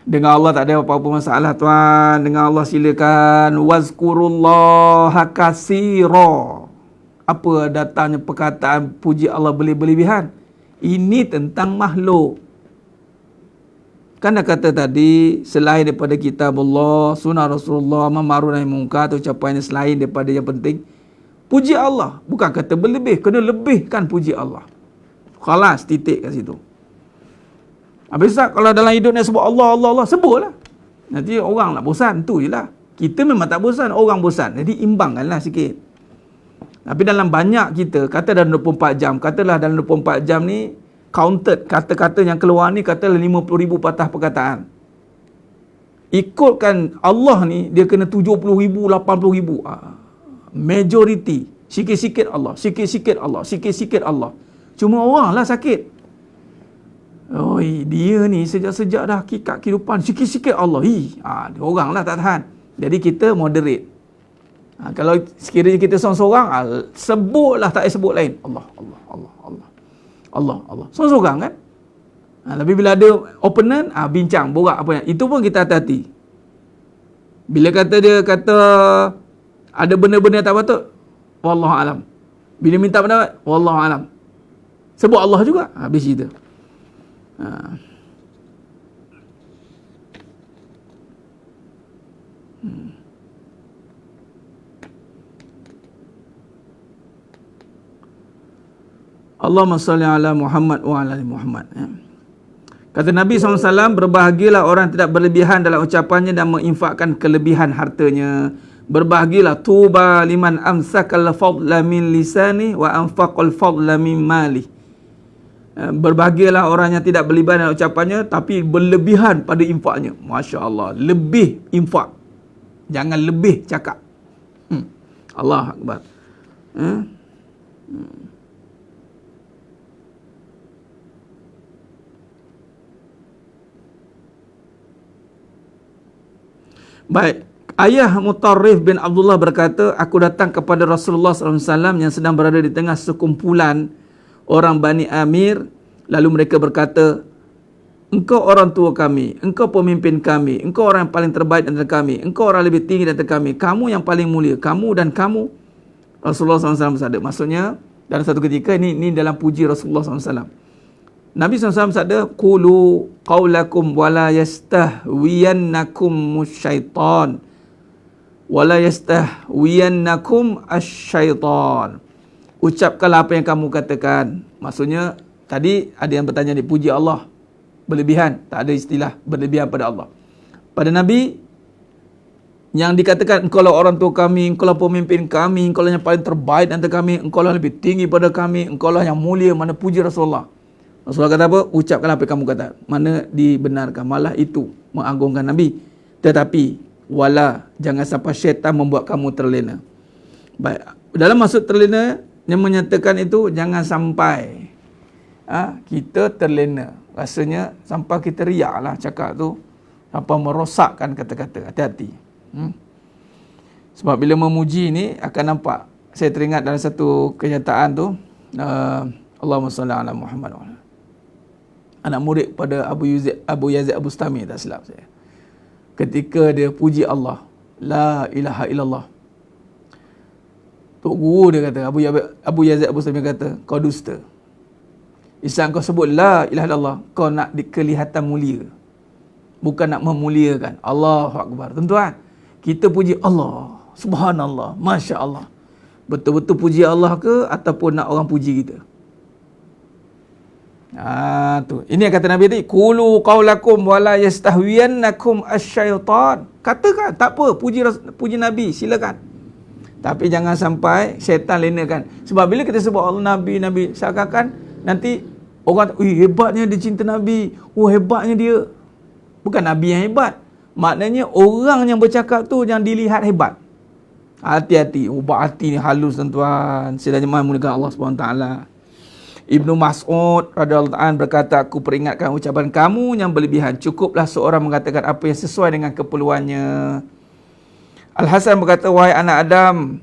Dengan Allah tak ada apa-apa masalah tuan. Dengan Allah silakan. Wazkurullaha katsira. Apa datangnya perkataan puji Allah berlebihan? Ini tentang makhluk. Kan dah kata tadi, selain daripada kitab Allah, sunnah Rasulullah, amar ma'ruf nahi munkar, ucapan yang selain daripada yang penting, puji Allah. Bukan kata berlebih, kena lebihkan puji Allah. Khalas, titik kat situ. Habis tak, kalau dalam hidup ni sebut Allah, sebutlah. Nanti orang nak bosan, tu je lah. Kita memang tak bosan, orang bosan. Jadi imbangkanlah sikit. Tapi dalam banyak kita, kata dalam 24 jam, katalah dalam 24 jam ni, counted kata-kata yang keluar ni, katalah 50,000 patah perkataan. Ikutkan Allah ni, dia kena 70,000, 80,000. Majority. Sikit-sikit Allah, sikit-sikit Allah, sikit-sikit Allah. Cuma orang lah sakit. Oi, dia ni sejak-sejak dah hakikat kehidupan, sikit-sikit Allah. Orang lah tak tahan. Jadi kita moderate. Kalau sekiranya kita seorang-seorang, sebutlah, tak payah sebut lain. Allah. Seorang-seorang kan? Tapi bila ada opponent, bincang, borak apa yang. Itu pun kita hati-hati. Bila dia kata ada benda-benda tak patut, wallahu alam. Bila minta pendapat, wallahu alam. Sebut Allah juga, habis cerita. Allahumma salli ala Muhammad wa ala ali Muhammad. Kata Nabi SAW, berbahagialah orang tidak berlebihan dalam ucapannya dan menginfakkan kelebihan hartanya. Berbahagialah tuba liman amsakal fadla min lisani wa anfaqal fadla min mali. Berbahagialah orang yang tidak berlebihan dalam ucapannya tapi berlebihan pada infaknya. Masya Allah, lebih infak, jangan lebih cakap. Allah Akbar. Baik, ayah Mutarrif bin Abdullah berkata, aku datang kepada Rasulullah SAW yang sedang berada di tengah sekumpulan orang Bani Amir. Lalu mereka berkata, engkau orang tua kami, engkau pemimpin kami, engkau orang yang paling terbaik antara kami, engkau orang lebih tinggi antara kami, kamu yang paling mulia, kamu dan kamu. Rasulullah SAW bersabda. Maksudnya, dalam satu ketika, ini dalam puji Rasulullah SAW. Nabi SAW bersabda, qulu qawlakum wala yastahwiyannakum musyaitan wala yastahwiyannakum asyaitan. Ucapkanlah apa yang kamu katakan. Maksudnya, tadi ada yang bertanya ni, puji Allah berlebihan, tak ada istilah berlebihan pada Allah. Pada Nabi yang dikatakan, engkau lah orang tua kami, engkau lah pemimpin kami, engkau lah yang paling terbaik antara kami, engkau lah lebih tinggi pada kami, engkau lah yang mulia. Mana puji Rasulullah. Rasulullah kata apa? Ucapkanlah apa yang kamu kata. Mana dibenarkan, malah itu mengagungkan Nabi. Tetapi wala, jangan sampai syaitan membuat kamu terlena. Baik, dalam maksud terlena yang menyatakan itu, jangan sampai kita terlena. Rasanya sampai kita riak lah cakap tu, sampai merosakkan kata-kata. Hati-hati. Sebab bila memuji ni akan nampak. Saya teringat dalam satu kenyataan tu, Allahumma salli ala Muhammad, anak murid pada Abu Yazid Bustami, tak silap saya. Ketika dia puji Allah, la ilaha illallah, Tok Guru dia kata, Abu Yazid Bustami kata, kau dusta. Islam kau sebut la ilaha illallah, kau nak kelihatan mulia, bukan nak memuliakan. Allahu Akbar. Tuan-tuan, kita puji Allah, subhanallah, masya Allah, betul-betul puji Allah ke ataupun nak orang puji kita? Tu. Ini yang kata Nabi tadi, qulu qaulakum wala yastahwiyannakum asyaitan. Katakan, tak apa, puji Nabi, silakan. Tapi jangan sampai syaitan lenakan. Sebab bila kita sebut Allah, Nabi, seakan-akan nanti orang kata, hebatnya dia cinta Nabi, hebatnya dia. Bukan Nabi yang hebat, maknanya orang yang bercakap tu yang dilihat hebat. Hati-hati, ubah hati ni halus tuan-tuan. Sedangkan menggunakan Allah SWT. Ibnu Mas'ud radhiyallahu anhu berkata, aku peringatkan ucapan kamu yang berlebihan. Cukuplah seorang mengatakan apa yang sesuai dengan keperluannya. Al-Hasan berkata, wahai anak Adam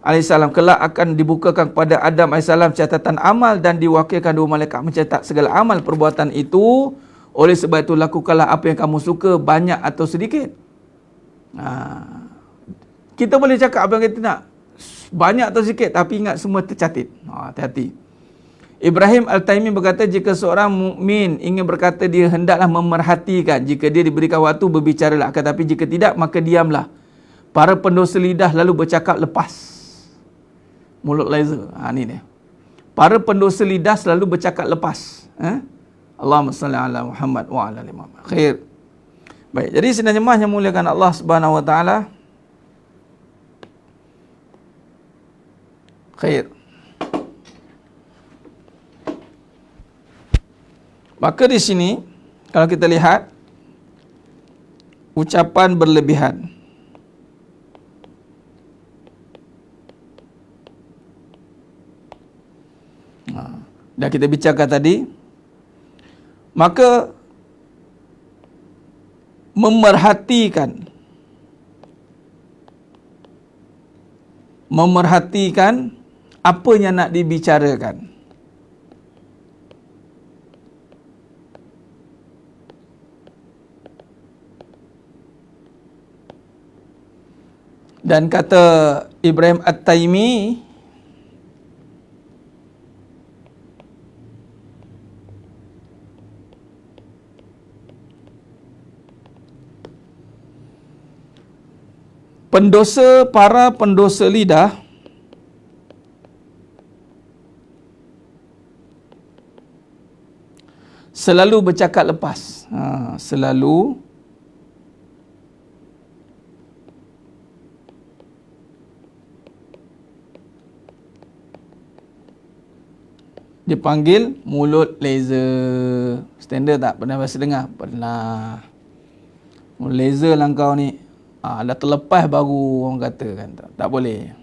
alaihissalam, kelak akan dibukakan kepada Adam alaihissalam catatan amal dan diwakilkan dua malaikat mencatat segala amal perbuatan itu. Oleh sebab itu lakukanlah apa yang kamu suka, banyak atau sedikit. Kita boleh cakap apa yang kita nak, banyak atau sedikit, tapi ingat semua tercatat. Hati-hati. Ibrahim Al-Taimi berkata, jika seorang mukmin ingin berkata, dia hendaklah memerhatikan. Jika dia diberikan waktu, berbicaralah. Tetapi jika tidak, maka diamlah. Para pendosa lidah lalu bercakap lepas. Mulut laser. Ni dia. Para pendosa lidah selalu bercakap lepas. Allahumma salli ala Muhammad wa ala ali Muhammad. Khair. Baik, jadi sidang jemaah yang muliakan Allah Subhanahu wa taala. Khair. Maka di sini kalau kita lihat ucapan berlebihan. Dah kita bicarakan tadi. Maka memerhatikan apa yang nak dibicarakan. Dan kata Ibrahim At-Taimi, para pendosa lidah selalu bercakap lepas. Selalu Dipanggil mulut laser. Standard tak? Pernah biasa dengar? Pernah. Mulut laser lah kau ni. Dah terlepas baru orang kata kan. Tak boleh.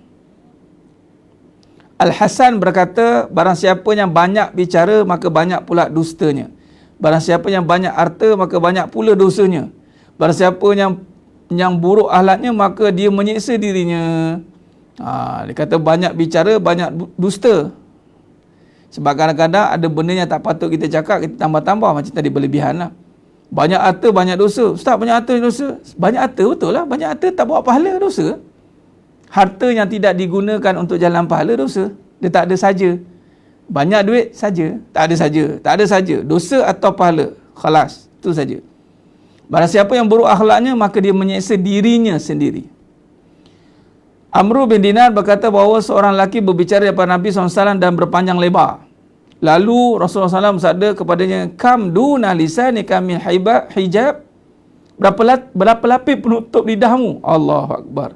Al-Hasan berkata, barang siapa yang banyak bicara, maka banyak pula dustanya. Barang siapa yang banyak harta, maka banyak pula dosanya. Barang siapa yang buruk akhlaknya, maka dia menyiksa dirinya. Dia kata banyak bicara, banyak dusta. Sebab kadang-kadang ada benda yang tak patut kita cakap, kita tambah-tambah macam tadi berlebihan lah. Banyak harta, banyak dosa. Ustaz, banyak harta, dosa. Banyak harta, betul lah. Banyak harta tak bawa pahala, dosa. Harta yang tidak digunakan untuk jalan pahala, dosa. Dia tak ada saja. Banyak duit saja, tak ada saja. Tak ada saja. Dosa atau pahala. Khalas. Itu saja. Barang siapa yang buruk akhlaknya, maka dia menyeksa dirinya sendiri. Amru bin Dinar berkata bahawa seorang lelaki berbicara daripada Nabi SAW dan berpanjang lebar. Lalu Rasulullah SAW bersabda kepadanya, kam duna lisanika min hijab. Berapa lapis penutup lidahmu? Allahu Akbar.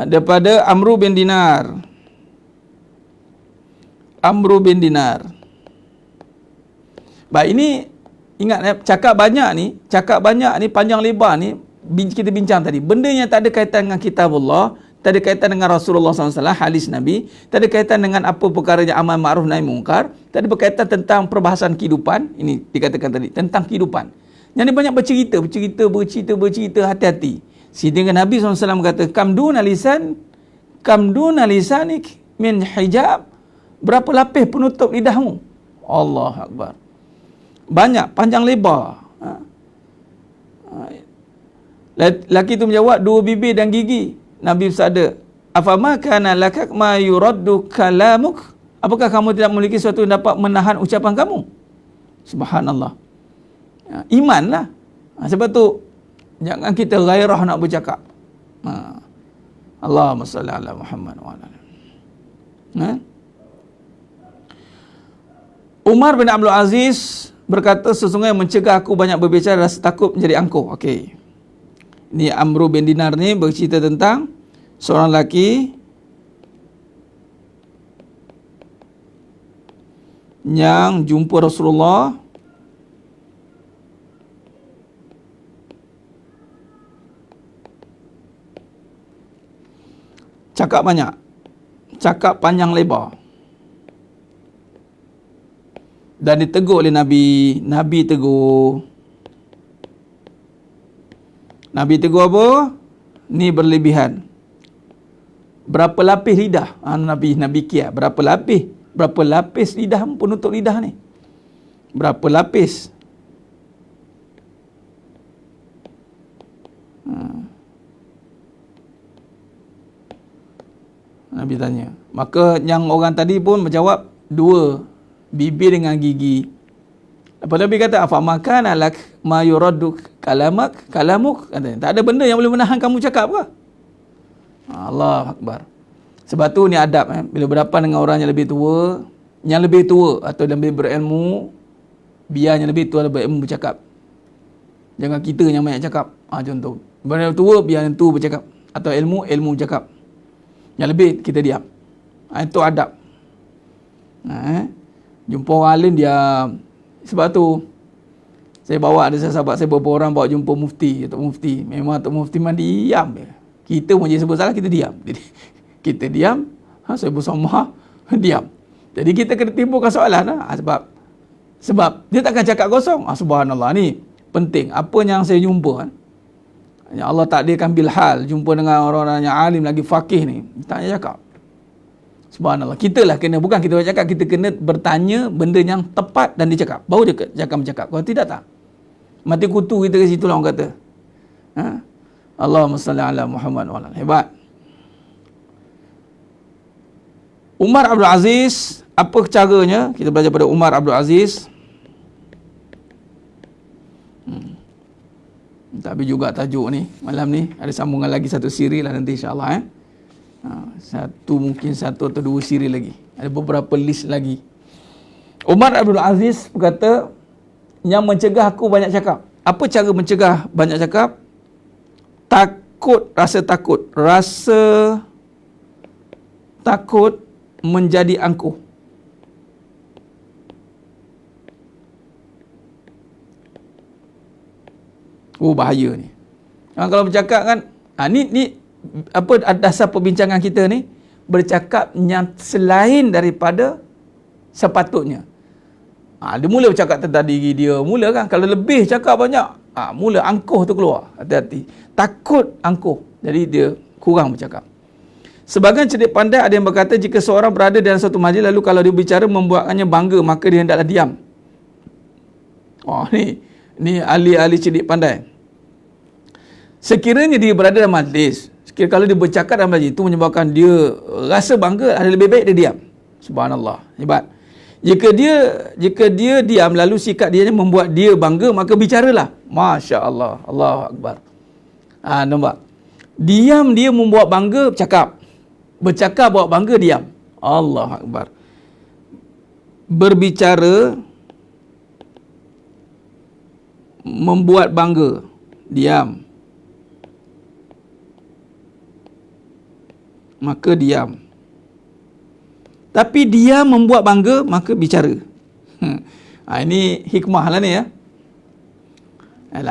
Daripada Amru bin Dinar. Amru bin Dinar. Baik, ini ingat cakap banyak ni panjang lebar ni kita bincang tadi. Benda yang tak ada kaitan dengan kitab Allah, tak ada kaitan dengan Rasulullah SAW, hadis Nabi, tak ada kaitan dengan apa perkara yang amal ma'ruf nahi mungkar, tak ada berkaitan tentang perbahasan kehidupan. Ini dikatakan tadi tentang kehidupan. Yang ni banyak bercerita, hati-hati. Sehingga Nabi SAW kata, kam duna lisanik min hijab. Berapa lapis penutup lidahmu? Allah Akbar. Banyak, panjang lebar. Lelaki itu menjawab, 2 bibir dan gigi. Nabi bersabda, afama kana lakak ma yuraddu kalamuk? Apakah kamu tidak memiliki sesuatu yang dapat menahan ucapan kamu? Subhanallah. Imanlah. Sebab tu jangan kita gairah nak bercakap. Allahumma salli ala Muhammad wa ala. Umar bin Abdul Aziz berkata, sesungguhnya mencegah aku banyak berbicara rasa takut menjadi angkuh. Okey. Ini Amru bin Dinar ni bercerita tentang seorang lelaki yang jumpa Rasulullah cakap banyak, cakap panjang lebar, dan ditegur oleh Nabi. Nabi tegur apa? Ni berlebihan. Berapa lapis lidah? Nabi kia. Berapa lapis lidah penutup lidah ni? Berapa lapis? Nabi tanya. Maka yang orang tadi pun menjawab 2 bibir dengan gigi. Lepas Nabi kata, afamakan alak ma yuraddu kalamuk? Kata, tak ada benda yang boleh menahan kamu cakap ke? Allah Akbar. Sebab tu ni adab. Bila berhadapan dengan orang yang lebih tua atau yang lebih berilmu, biar yang lebih tua berilmu bercakap. Jangan kita yang banyak cakap. Contoh, orang yang tua, biar yang tua bercakap. Atau ilmu bercakap. Yang lebih, kita diam. Itu adab. Jumpa orang alim, diam. Sebab tu saya bawa, ada sahabat saya beberapa orang bawa jumpa mufti, Tok Mufti. Memang Tok Mufti memang diam. Kita pun je sebut salah, kita diam. Jadi kita diam, saya bersama diam. Jadi kita kena timbulkan soalan sebab dia takkan cakap kosong. Subhanallah, ni penting. Apa yang saya jumpa yang Allah takdirkan bilhal jumpa dengan orang-orang yang alim lagi faqih ni, tak payah cakap. Subhanallah. Kita lah kena, bukan kita cakap, kita kena bertanya benda yang tepat dan dicakap. Baru dia cakap bercakap. Kalau tidak tak. Mati kutu kita ke situ lah orang kata. Allahumma salli ala Muhammad wa ala. Hebat. Umar Abdul Aziz, apa caranya? Kita belajar pada Umar Abdul Aziz. Tapi juga tajuk ni malam ni ada sambungan lagi satu siri lah nanti insya-Allah. Mungkin satu atau 2 siri lagi. Ada beberapa list lagi. Umar Abdul Aziz berkata, yang mencegah aku banyak cakap. Apa cara mencegah banyak cakap? Rasa takut menjadi angkuh. Oh, bahaya ni. Kalau bercakap kan, ni apa dasar perbincangan kita ni? Bercakap yang selain daripada sepatutnya. Dia mula bercakap tentang diri dia. Mula kan, kalau lebih cakap banyak, mula angkuh tu keluar. Hati-hati. Takut angkuh. Jadi dia kurang bercakap. Sebagian cerdik pandai ada yang berkata, jika seorang berada dalam satu majlis, lalu kalau dia bicara membuatkannya bangga, maka dia hendaklah diam. Ni ahli-ahli cerdik pandai. Sekiranya dia berada dalam majlis, kalau dia bercakap dalam majlis itu menyebabkan dia rasa bangga, ada lebih baik dia diam. Subhanallah, hebat. Jika dia diam lalu sikap dia membuat dia bangga, maka bicaralah. Masya Allah, Allahu Akbar. Nampak? Diam dia membuat bangga, bercakap. Bercakap buat bangga, diam. Allahu Akbar. Berbicara membuat bangga, diam. Maka diam. Tapi dia membuat bangga, maka bicara. Ini hikmah lah ni ya.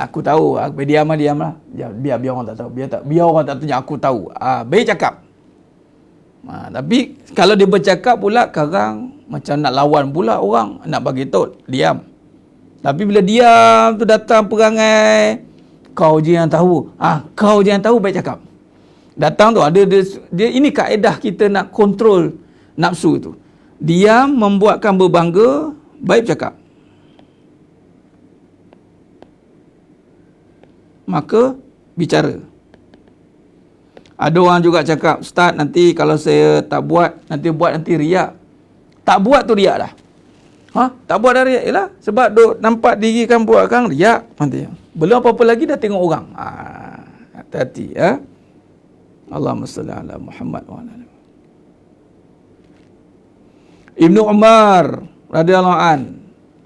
Aku tahu, aku diam lah. Biar orang tak tahu. Biar orang tak tanya, aku tahu. Baik cakap. Tapi kalau dia bercakap pula, sekarang macam nak lawan pula orang, nak bagi tahu, diam. Tapi bila diam tu datang perangai, kau je yang tahu. Kau je yang tahu, baik cakap. Datang tu ada dia ini kaedah kita nak kontrol nafsu itu. Diam membuatkan berbangga, baik cakap. Maka bicara. Ada orang juga cakap, Ustaz, nanti kalau saya tak buat, nanti riak. Tak buat tu riak dah. Tak buat dah riak. Yalah, sebab duk nampak diri kan buat kan riak nanti. Belum apa-apa lagi dah tengok orang. Hati-hati ya. Allahumma salli ala Muhammad wa ala alihi. Ibnu Umar radhiyallahu an.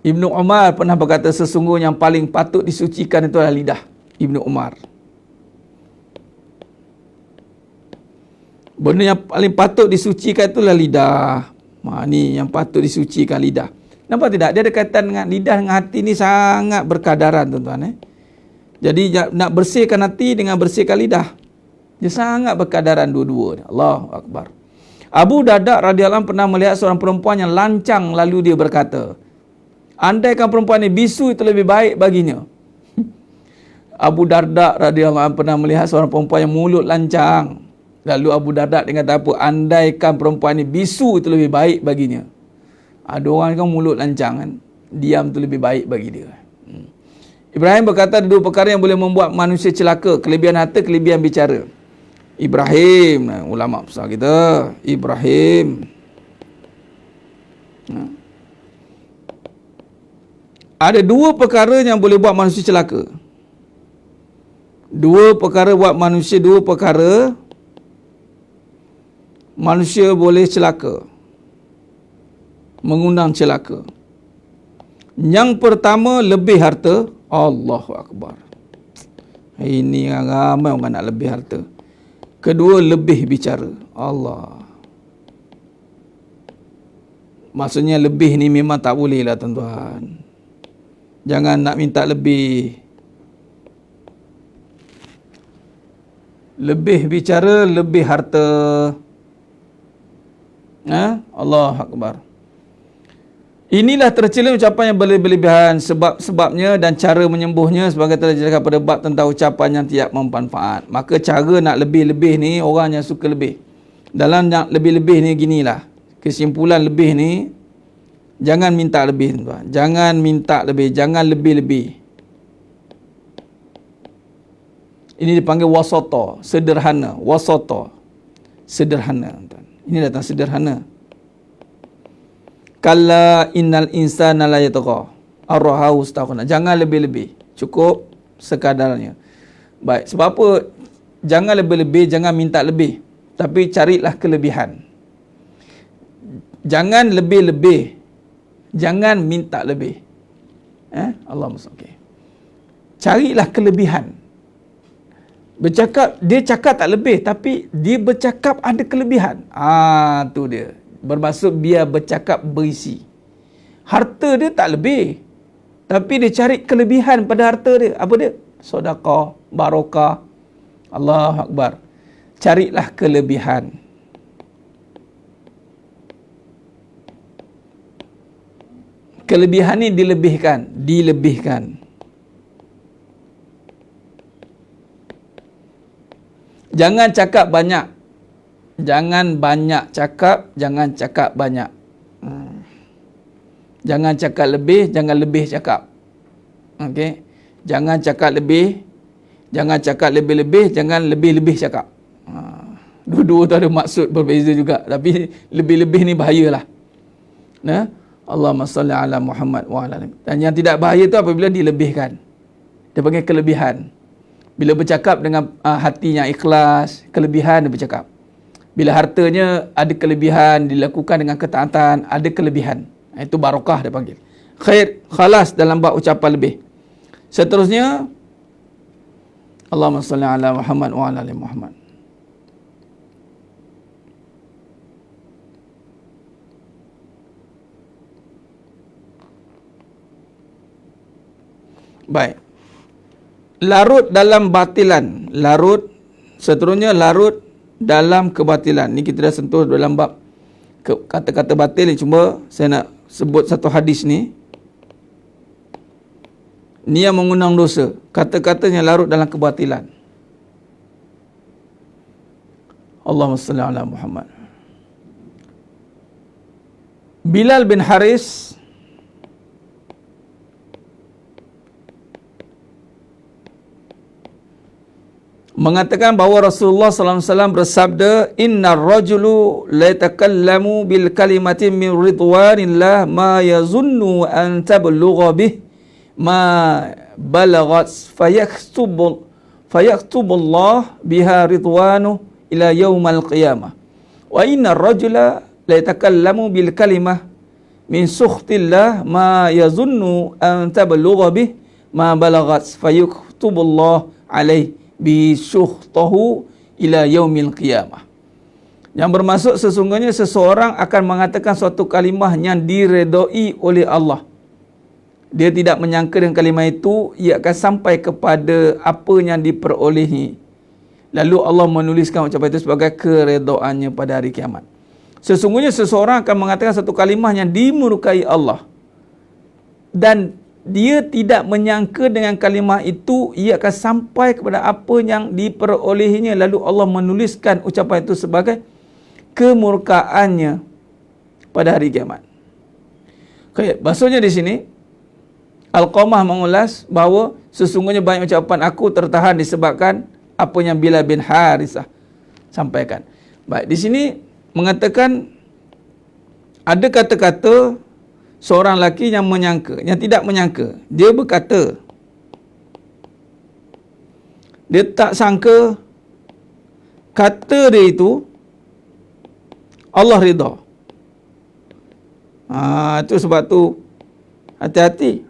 Ibnu Umar pernah berkata, sesungguhnya yang paling patut disucikan itu adalah lidah. Ibnu Umar. Benda yang paling patut disucikan itulah lidah. Ni yang patut disucikan lidah. Nampak tidak? Dia ada kaitan dengan lidah dengan hati ni sangat berkadaran tuan-tuan. Jadi nak bersihkan hati dengan bersihkan lidah. Dia sangat berkadaran dua-dua. Allahu Akbar. Abu Darda radhiyallahu anhu pernah melihat seorang perempuan yang lancang, lalu dia berkata, andaikan perempuan ini bisu, itu lebih baik baginya. Abu Darda radhiyallahu anhu pernah melihat seorang perempuan yang mulut lancang. Lalu Abu Darda dia kata apa? Andaikan perempuan ini bisu, itu lebih baik baginya. Ada orang kan mulut lancang kan, diam tu lebih baik bagi dia. Ibrahim berkata ada dua perkara yang boleh membuat manusia celaka, kelebihan harta, kelebihan bicara. Ibrahim, ulama besar kita, Ibrahim. Ada dua perkara yang boleh buat manusia celaka. Dua perkara manusia boleh celaka, mengundang celaka. Yang pertama, lebih harta. Allahu Akbar. Ini ramai orang nak lebih harta. Kedua, lebih bicara. Allah. Maksudnya lebih ni memang tak boleh lah tuan-tuan. Jangan nak minta lebih. Lebih bicara, lebih harta. Allah Akbar. Inilah tercela ucapan yang berlebihan, sebabnya dan cara menyembuhnya sebagai telah dijelaskan pada bab tentang ucapan yang tidak bermanfaat. Maka cara nak lebih-lebih ni, orang yang suka lebih. Dalam nak lebih-lebih ni ginilah. Kesimpulan lebih ni, jangan minta lebih tuan. Jangan minta lebih, jangan lebih-lebih. Ini dipanggil wasata, sederhana, wasata. Sederhana tuan. Ini datang sederhana. Kalla innal insana la yatgha ar-rahahu istaghna. Jangan lebih-lebih, cukup sekadarnya. Baik, sebab apa? Jangan lebih-lebih, jangan minta lebih, tapi carilah kelebihan. Jangan lebih-lebih, jangan minta lebih. Allah okay. Carilah kelebihan. Dia cakap tak lebih, tapi dia bercakap ada kelebihan. Tu dia. Bermaksud biar bercakap berisi. Harta dia tak lebih, tapi dia cari kelebihan pada harta dia. Apa dia? sedekah, barakah. Allahu Akbar. Carilah kelebihan. Kelebihan ni dilebihkan. Jangan cakap banyak. Jangan banyak cakap, jangan cakap banyak. Jangan cakap lebih, jangan lebih cakap. Okey. Jangan cakap lebih, jangan cakap lebih-lebih, jangan lebih-lebih cakap. Dua-dua tu ada maksud berbeza juga, tapi lebih-lebih ni bahayalah. Nah, Allahumma salli ala Muhammad wa ala alihi. Dan yang tidak bahaya tu apabila dilebihkan. Dia panggil kelebihan. Bila bercakap dengan hati yang ikhlas, kelebihan dia bercakap. Bila hartanya ada kelebihan, dilakukan dengan ketaatan, ada kelebihan. Itu barakah dia panggil. Khair, khalas dalam bab ucapan lebih. Seterusnya, Allahumma salli ala Muhammad wa ala alihi Muhammad. Baik. Larut dalam batilan. Seterusnya larut dalam kebatilan. Ni kita dah sentuh dalam bab kata-kata batil ni. Cuma saya nak sebut satu hadis ni. Ni yang mengundang dosa. Kata-katanya larut dalam kebatilan. Allahumma salli ala Muhammad. Bilal bin Haris mengatakan bahawa Rasulullah sallallahu alaihi wasallam bersabda, innar rajulu la yatakallamu bil kalimatin min ridwanillah ma yazunnu an tablugha bih ma balaghat fayaktubullah biha ridwanu ila yaumal qiyamah. Wa innar rajula la yatakallamu bil kalimah min sukhtillah ma yazunnu an tablugha bih ma balaghat fayaktubullah alaihi bisuhtahu ila yaumil qiyamah. Yang bermaksud sesungguhnya seseorang akan mengatakan suatu kalimah yang diredai oleh Allah. Dia tidak menyangka dengan kalimah itu ia akan sampai kepada apa yang diperolehi. Lalu Allah menuliskan ucapan itu sebagai keredaannya pada hari kiamat. Sesungguhnya seseorang akan mengatakan satu kalimah yang dimurkai Allah. Dan dia tidak menyangka dengan kalimah itu ia akan sampai kepada apa yang diperolehinya, lalu Allah menuliskan ucapan itu sebagai kemurkaannya pada hari kiamat. Okay, maksudnya di sini Al-Qamah mengulas bahawa sesungguhnya banyak ucapan aku tertahan disebabkan apa yang Bilal bin Harisah sampaikan. Baik, di sini mengatakan ada kata-kata seorang lelaki yang menyangka, yang tidak menyangka. Dia berkata, dia tak sangka kata dia itu Allah redha. Itu sebab tu hati-hati.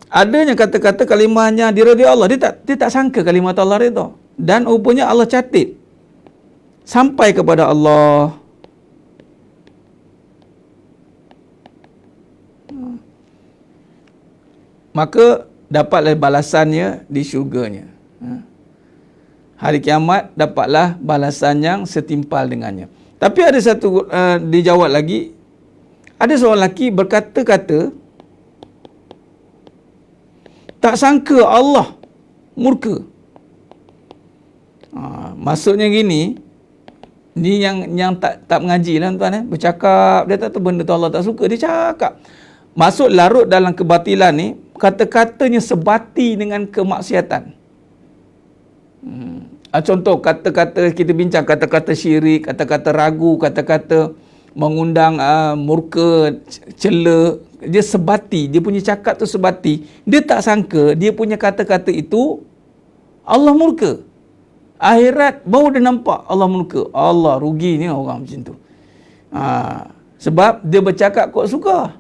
Adanya kata-kata kalimahnya diredai Allah, dia tak sangka kalimat Allah redha. Dan rupanya Allah catat sampai kepada Allah. Maka dapatlah balasannya di syurganya. Hari kiamat dapatlah balasan yang setimpal dengannya. Tapi ada satu dijawab lagi. Ada seorang lelaki berkata-kata tak sangka Allah murka. Maksudnya gini, ni yang tak mengaji lah tuan, bercakap dia tak tahu benda tu Allah tak suka, dia cakap. Maksud larut dalam kebatilan ni, kata-katanya sebati dengan kemaksiatan. Contoh kata-kata kita bincang, kata-kata syirik, kata-kata ragu, kata-kata mengundang murka, cela, dia sebati, dia punya cakap tu sebati. Dia tak sangka dia punya kata-kata itu Allah murka. Akhirat baru dia nampak Allah murka. Allah rugi ni orang macam tu. Sebab dia bercakap kok suka.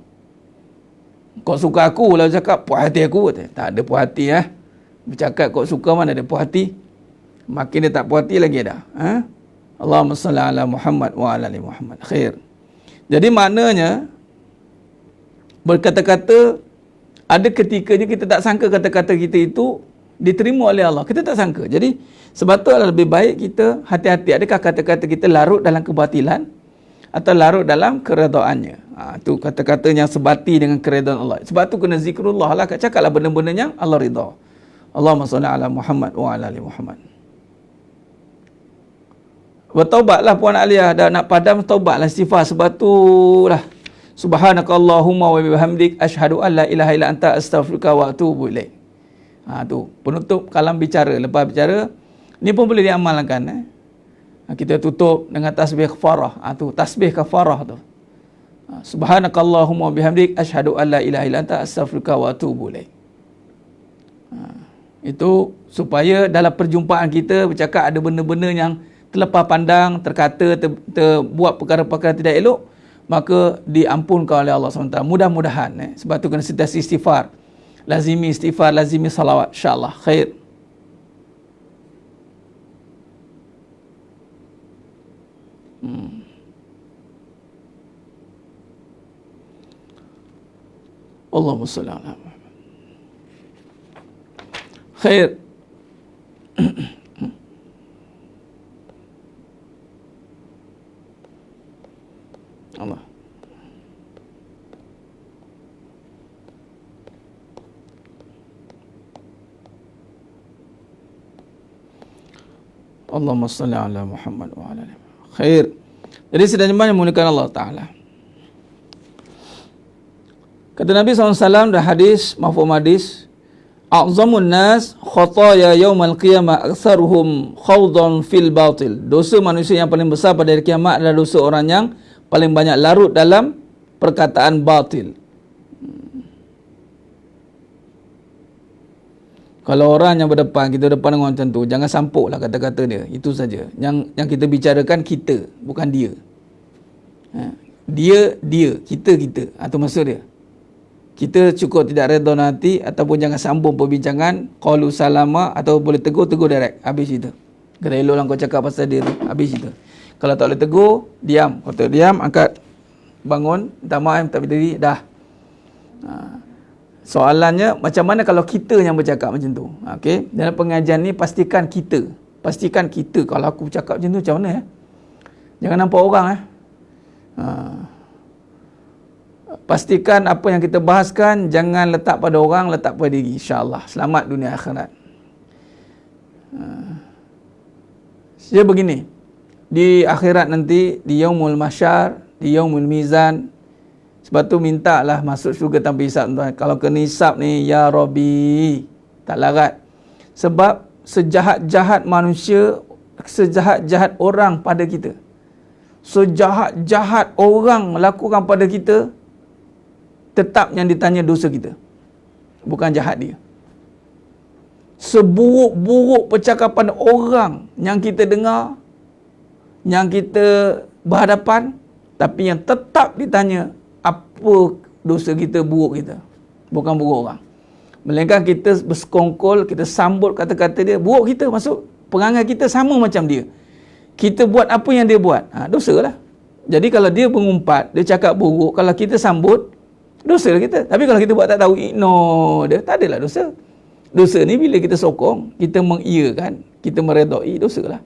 Kau suka aku lah cakap puas hati aku. Tak ada puas hati Bercakap kau suka mana ada puas hati. Makin dia tak puas hati lagi dah. Allahumma salli ala Muhammad wa ala ali Muhammad. Khair. Jadi maknanya berkata-kata ada ketikanya kita tak sangka kata-kata kita itu diterima oleh Allah. Kita tak sangka. Jadi sebab tu adalah lebih baik kita hati-hati. Adakah kata-kata kita larut dalam kebatilan atau larut dalam keredaannya? Tu kata-kata yang sebati dengan keredaan Allah. Sebab tu kena zikrullah lah. Cakaplah benda-benda yang Allah ridha. Allahumma salli ala Muhammad wa ala ali Muhammad. Bertaubatlah Puan Aliyah, dah nak padam taubatlah istighfar. Sebab tu lah, subhanakallahumma wa bihamdik asyhadu an la ilaha illa anta astaghfiruka wa atubu ilaik. Tu penutup kalam bicara. Lepas bicara ni pun boleh diamalkan. Kita tutup dengan tasbih kafarah. Tu tasbih kafarah tu. Subhanakallahumma wa bihamdik asyhadu an la ilaha illa anta astaghfiruka wa atubu ilaik. Itu supaya dalam perjumpaan kita bercakap ada benda-benda yang terlepas pandang, terkata, terbuat perkara-perkara tidak elok, maka diampunkan oleh Allah SWT. Mudah-mudahan. Sebab tu kena sentiasa istighfar. Lazimi istighfar, lazimi salawat. InsyaAllah. Khair. Allahumma salli ala Muhammad. Khair. Allah. Allahumma salli ala Muhammad wa ala ali Muhammad. Khair. Jadi sedang jemaah yang memuliakan Allah Ta'ala. Kata Nabi SAW dalam hadis, mafhum hadis, a'zamun nas khataya yaumal qiyamah aktsaruhum khawdan fil batil. Dosa manusia yang paling besar pada hari kiamat adalah dosa orang yang paling banyak larut dalam perkataan batil. Kalau orang yang berdepan, kita berdepan dengan orang macam tu, jangan sampuklah kata-kata dia. Itu saja. Yang kita bicarakan kita, bukan dia. Dia, kita. Itu maksud dia. Kita cukup tidak redha nanti, ataupun jangan sambung perbincangan, qalu salama, atau boleh tegur direct. Habis itu. Kena eloklah kau cakap pasal dia tu. Habis itu. Kalau tak boleh tegur, diam. Kalau tak diam, angkat, bangun, minta maaf, minta berdiri, dah. Soalannya, macam mana kalau kita yang bercakap macam tu? Okay? Dalam pengajian ni, pastikan kita. Kalau aku bercakap macam tu, macam mana? Jangan nampak orang. Pastikan apa yang kita bahaskan, jangan letak pada orang, letak pada diri. InsyaAllah. Selamat dunia akhirat. Dia begini. Di akhirat nanti, di yaumul mahsyar, di yaumul mizan, sebab tu mintalah masuk syurga tanpa hisap, tuan. Kalau kena hisap ni, ya Rabbi, tak larat. Sebab sejahat-jahat manusia, sejahat-jahat orang pada kita, sejahat-jahat orang lakukan pada kita, tetap yang ditanya dosa kita, bukan jahat dia. Seburuk-buruk percakapan orang yang kita dengar, yang kita berhadapan, tapi yang tetap ditanya apa dosa kita, buruk kita, bukan buruk orang. Melainkan kita bersekongkol, kita sambut kata-kata dia, buruk kita, masuk perangai kita sama macam dia. Kita buat apa yang dia buat, dosa lah. Jadi kalau dia mengumpat, dia cakap buruk, kalau kita sambut, dosa kita. Tapi kalau kita buat tak tahu, ignore dia, tak adalah dosa. Dosa ni bila kita sokong, kita mengiyakan, kita meredai, dosa lah.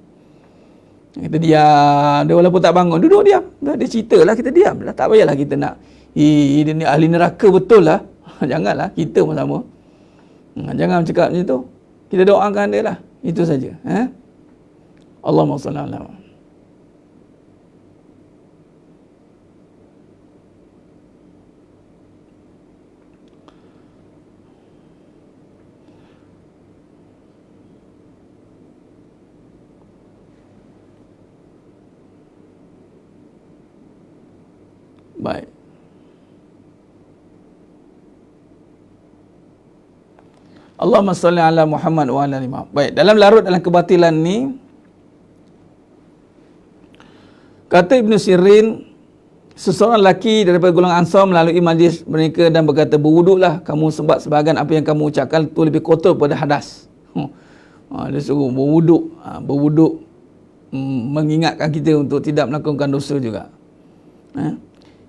Kita diam, dia walaupun tak bangun, duduk diam. Dia cerita lah, kita diam lah. Tak payahlah kita nak, dia ni ahli neraka betul lah. Janganlah, kita pun sama. Jangan cakap macam tu. Kita doakan dia lah. Itu saja. Allahumma salli ala Muhammad. Baik. Allahumma salli ala Muhammad wa ala ali Muhammad. Baik, dalam larut dalam kebatilan ni, kata Ibn Sirin, seseorang lelaki daripada golongan Ansar melalui majlis mereka dan berkata, berwuduklah kamu sebab sebahagian apa yang kamu ucapkan itu lebih kotor pada hadas. Dia suruh berwuduk, mengingatkan kita untuk tidak melakukan dosa juga.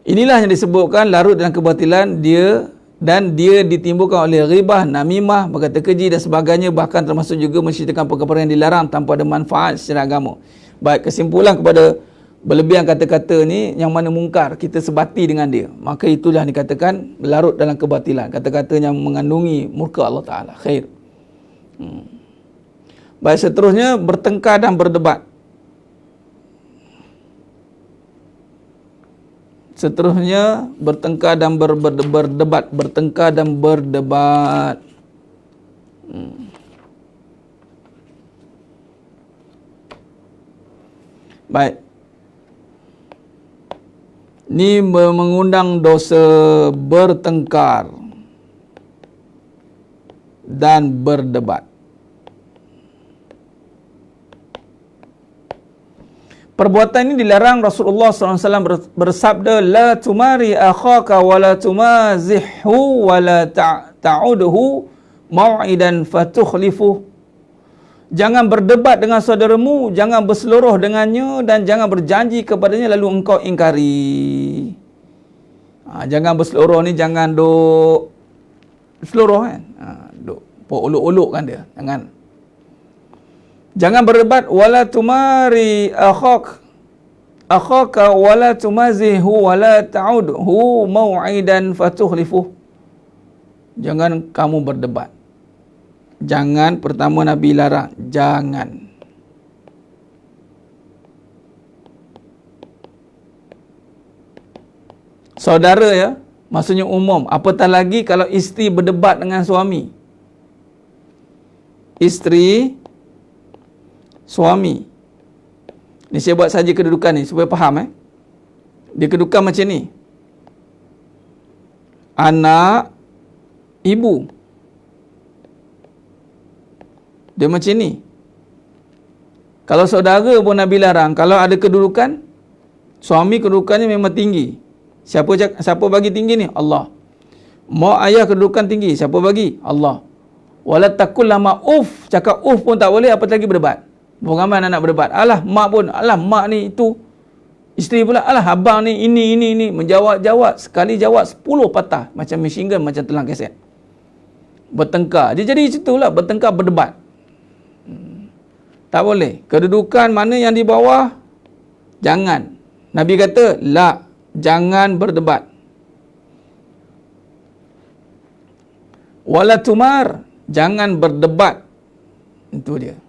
Inilah yang disebutkan larut dalam kebatilan, dia dan dia ditimbulkan oleh ghibah, namimah, berkata keji dan sebagainya, bahkan termasuk juga menceritakan perkara yang dilarang tanpa ada manfaat secara agama. Baik, kesimpulan kepada berlebihan kata-kata ni yang mana mungkar, kita sebati dengan dia, maka itulah dikatakan larut dalam kebatilan, kata-kata yang mengandungi murka Allah Ta'ala. Khair. Baik, seterusnya bertengkar dan berdebat. Seterusnya bertengkar dan berdebat, bertengkar dan berdebat. Baik. Ini mengundang dosa bertengkar dan berdebat. Perbuatan ini dilarang. Rasulullah SAW bersabda, la tumari akhaka wa la tumazihhu wa la ta'udhu maw'idan fatukhlifuh. Jangan berdebat dengan saudaramu, jangan berseluruh dengannya, dan jangan berjanji kepadanya lalu engkau ingkari. Jangan berseluruh ni, jangan duk seluruh kan. Duk olok-olok kan dia. Jangan berdebat. Wala tumari akhaka wala tumazihu wala ta'udhu maw'idan fatukhlifuh. Jangan kamu berdebat. Jangan, pertama Nabi larang, jangan. Saudara ya, maksudnya umum. Apatah lagi kalau isteri berdebat dengan suami. Isteri, suami. Ni saya buat saja kedudukan ni supaya faham. Dia kedudukan macam ni. Anak, ibu. Dia macam ni. Kalau saudara pun Nabi larang. Kalau ada kedudukan, suami kedudukannya memang tinggi. Siapa bagi tinggi ni? Allah. Mak ayah kedudukan tinggi. Siapa bagi? Allah. Wala takul lama cakap pun tak boleh, apatah lagi berdebat. Ramai anak berdebat. Alah mak pun, alah mak ni itu. Isteri pula, alah abang ni ini. Menjawab, sekali jawab 10 patah. Macam machine gun, macam telang keset. Bertengkar. Dia jadi macam itulah, bertengkar, berdebat. Tak boleh. Kedudukan mana yang di bawah, jangan. Nabi kata, la, jangan berdebat. Wala tumar, jangan berdebat. Itu dia.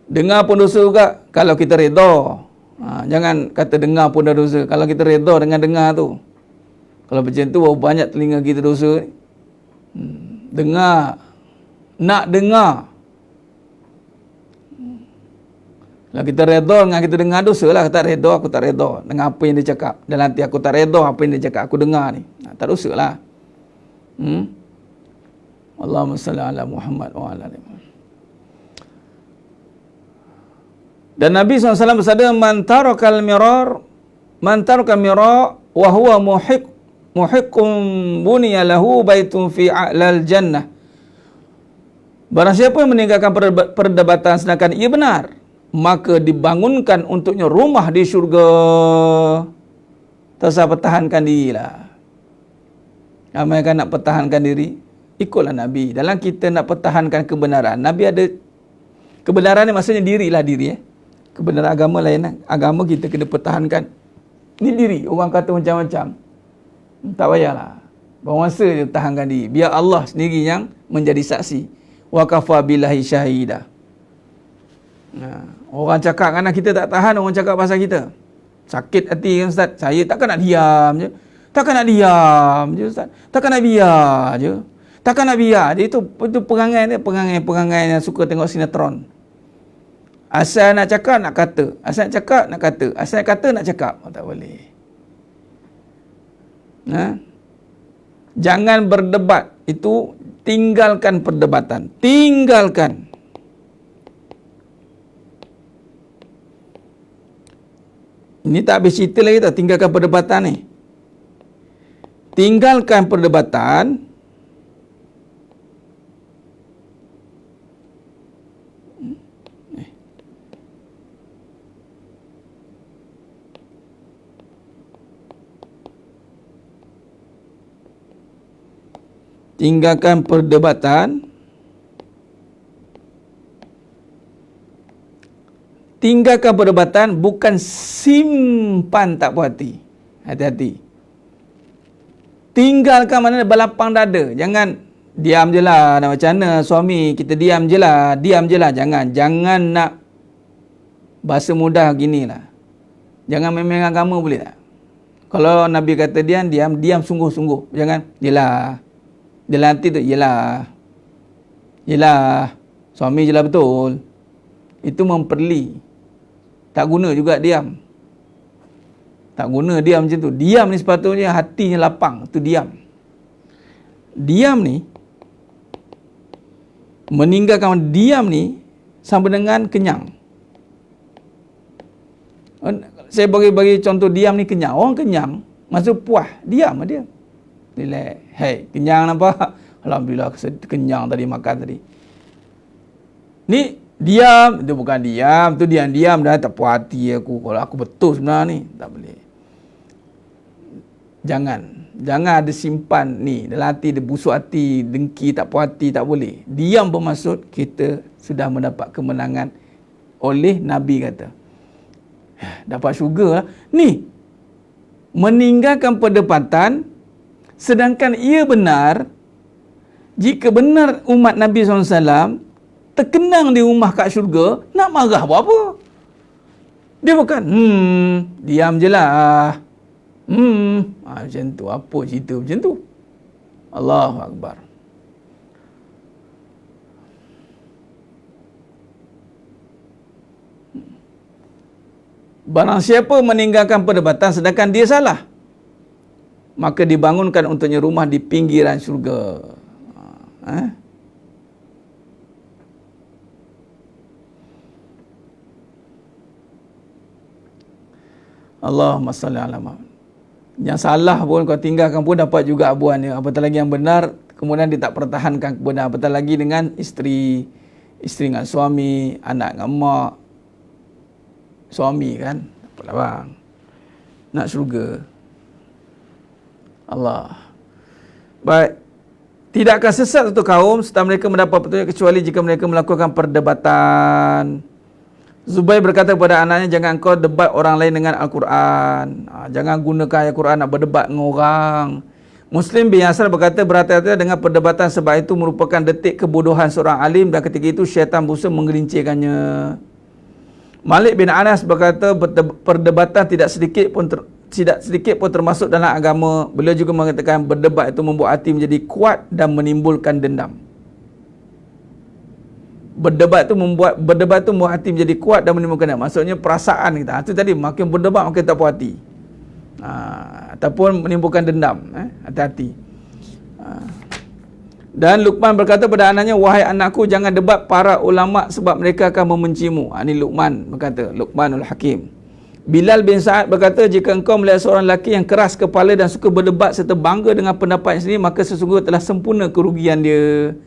Dengar pun dosa juga kalau kita redha. Jangan kata dengar pun dah dosa. Kalau kita redha dengan dengar tu. Kalau macam tu, banyak telinga kita dosa. Dengar. Nak dengar. Kalau kita redha dengan kita dengar, dosa lah. Aku tak redha, aku tak redha dengan apa yang dia cakap. Dalam hati aku tak redha apa yang dia cakap. Aku dengar ni. Tak dosa lah. Allahumma salli ala Muhammad wa ala ali Muhammad. Dan Nabi SAW bersabda, man tarakal mirar wa huwa muhiqqun buniya lahu baitun fi a'lal jannah. Barang siapa yang meninggalkan perdebatan sedangkan ia benar, maka dibangunkan untuknya rumah di syurga. Tak usah pertahankan dirilah. Ramai kan nak pertahankan diri, ikutlah Nabi. Dalam kita nak pertahankan kebenaran, Nabi ada kebenaran ni, maksudnya dirilah diri. Kebenaran agama lain. Agama kita kena pertahankan. Ni diri. Orang kata macam-macam. Tak payahlah. Bermasa je tahankan diri. Biar Allah sendiri yang menjadi saksi. Wa kafa billahi syahida. Orang cakap kerana kita tak tahan, orang cakap pasal kita. Sakit hati kan Ustaz. Saya takkan nak diam je. Takkan nak diam je Ustaz. Takkan nak biar je. Takkan nak biar je. Itu perangai dia. Perangai yang suka tengok sinetron. Asal nak cakap, nak kata. Asal nak cakap, nak kata. Asal nak kata, nak cakap. Tak boleh. Jangan berdebat. Itu tinggalkan perdebatan. Tinggalkan. Ini tak habis cerita lagi tau. Tinggalkan perdebatan ni. Tinggalkan perdebatan. tinggalkan perdebatan, tinggalkan perdebatan bukan simpan tak puas hati. Hati-hati. Tinggalkan mana berlapang dada. Jangan diam je lah, nak macam mana suami kita diam je lah. Jangan nak bahasa mudah gini lah. Jangan main-main agama boleh tak? Kalau Nabi kata diam sungguh-sungguh. Jangan, yelah nanti tu, yelah suami je lah betul. Itu memperli. Tak guna juga diam. Tak guna diam macam tu. Diam ni sepatutnya hatinya lapang. Itu diam. Diam ni, meninggalkan diam ni sama dengan kenyang. Saya bagi contoh diam ni kenyang. Orang kenyang, masa puas, diam lah dia. Relax. Hey, kenyang nampak? Alhamdulillah, kenyang tadi, makan tadi. Ni diam, itu bukan diam, tu diam-diam dah tak puas hati aku. Kalau aku betul sebenarnya ni, tak boleh. Jangan ada simpan ni dalam hati, dia busuk hati, dengki, tak puas hati, tak boleh. Diam bermaksud kita sudah mendapat kemenangan oleh Nabi kata. Dapat syurga lah. Ni, meninggalkan perdebatan, sedangkan ia benar, jika benar umat Nabi SAW terkenang di rumah kat syurga, nak marah buat apa? Dia bukan, diam je lah. Macam tu, apa cerita macam tu? Allahu Akbar. Barang siapa meninggalkan perdebatan sedangkan dia salah, maka dibangunkan untuknya rumah di pinggiran syurga. Allahumma salli ala Muhammad. Yang salah pun kau tinggalkan pun dapat juga abuannya. Apatah lagi yang benar, kemudian dia tak pertahankan kebenaran. Apatah lagi dengan isteri dengan suami, anak dengan mak. Suami kan, apalah bang, nak syurga. Allah. Baik. Tidakkah sesat satu kaum setelah mereka mendapat petunjuk kecuali jika mereka melakukan perdebatan. Zubair berkata kepada anaknya, jangan kau debat orang lain dengan Al-Quran. Jangan gunakan Al-Quran nak berdebat dengan orang. Muslim bin Yasar berkata, berhati-hati dengan perdebatan sebab itu merupakan detik kebodohan seorang alim dan ketika itu syaitan berusaha menggelincirkannya. Malik bin Anas berkata, perdebatan tidak sedikit pun termasuk dalam agama. Beliau juga mengatakan berdebat itu membuat hati menjadi kuat dan menimbulkan dendam. Berdebat itu membuat hati menjadi kuat dan menimbulkan dendam. Maksudnya perasaan kita. Itu tadi, makin berdebat makin tak puas hati. Ataupun menimbulkan dendam. Hati-hati. Dan Luqman berkata pada anaknya, wahai anakku, jangan debat para ulama sebab mereka akan membencimu. Ini Luqman berkata, Luqmanul Hakim. Bilal bin Sa'ad berkata, jika engkau melihat seorang lelaki yang keras kepala dan suka berdebat serta bangga dengan pendapatnya sendiri, maka sesungguhnya telah sempurna kerugian dia.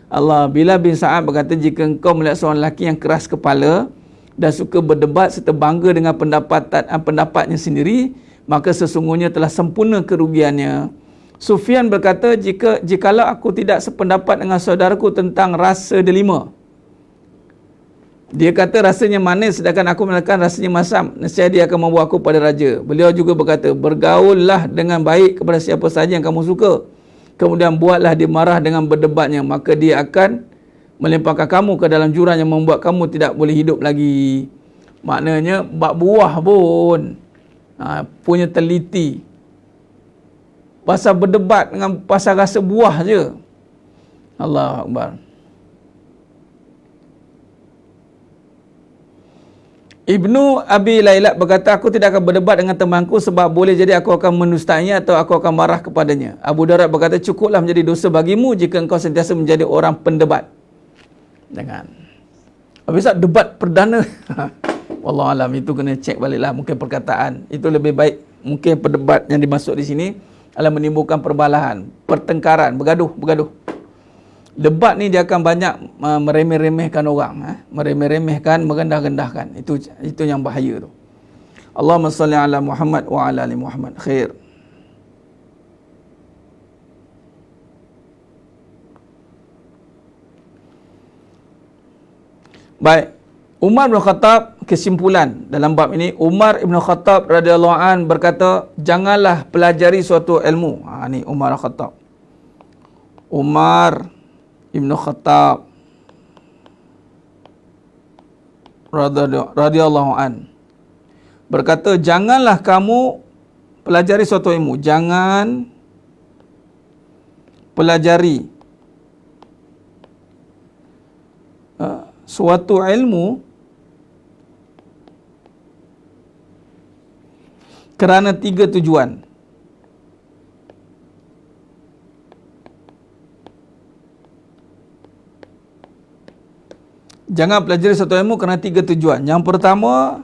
Allah. Bilal bin Sa'ad berkata, jika engkau melihat seorang lelaki yang keras kepala dan suka berdebat serta bangga dengan pendapatnya sendiri, maka sesungguhnya telah sempurna kerugiannya. Sufyan berkata, jikalau aku tidak sependapat dengan saudaraku tentang rasa delima, dia kata rasanya manis sedangkan aku mengatakan rasanya masam, nescaya dia akan membawa aku pada raja. Beliau juga berkata, bergaullah dengan baik kepada siapa sahaja yang kamu suka, kemudian buatlah dia marah dengan berdebatnya, maka dia akan melemparkan kamu ke dalam jurang yang membuat kamu tidak boleh hidup lagi. Maknanya bab buah pun punya teliti. Pasal berdebat dengan pasal rasa buah je. Allahu Akbar. Ibnu Abi Lailat berkata, aku tidak akan berdebat dengan temanku sebab boleh jadi aku akan menustainya atau aku akan marah kepadanya. Abu Darda berkata, cukuplah menjadi dosa bagimu jika engkau sentiasa menjadi orang pendebat. Jangan. Habis debat perdana. Wallahualam, itu kena cek baliklah, mungkin perkataan. Itu lebih baik. Mungkin pendebat yang dimasuk di sini adalah menimbulkan perbalahan, pertengkaran, bergaduh. Debat ni dia akan banyak meremeh-remehkan orang, meremeh-remehkan, merendah-rendahkan. Itu yang bahaya tu. Allahumma salli ala Muhammad wa ala ali Muhammad. Khair. Baik. Umar bin Khattab, kesimpulan dalam bab ini, Umar bin Khattab radhiyallahu an berkata, janganlah pelajari suatu ilmu. Ni Umar bin Khattab. Umar bin Khattab radhiyallahu an berkata, janganlah kamu pelajari suatu ilmu. Jangan pelajari suatu ilmu kerana 3 tujuan. Jangan pelajari satu ilmu kerana 3 tujuan. Yang pertama,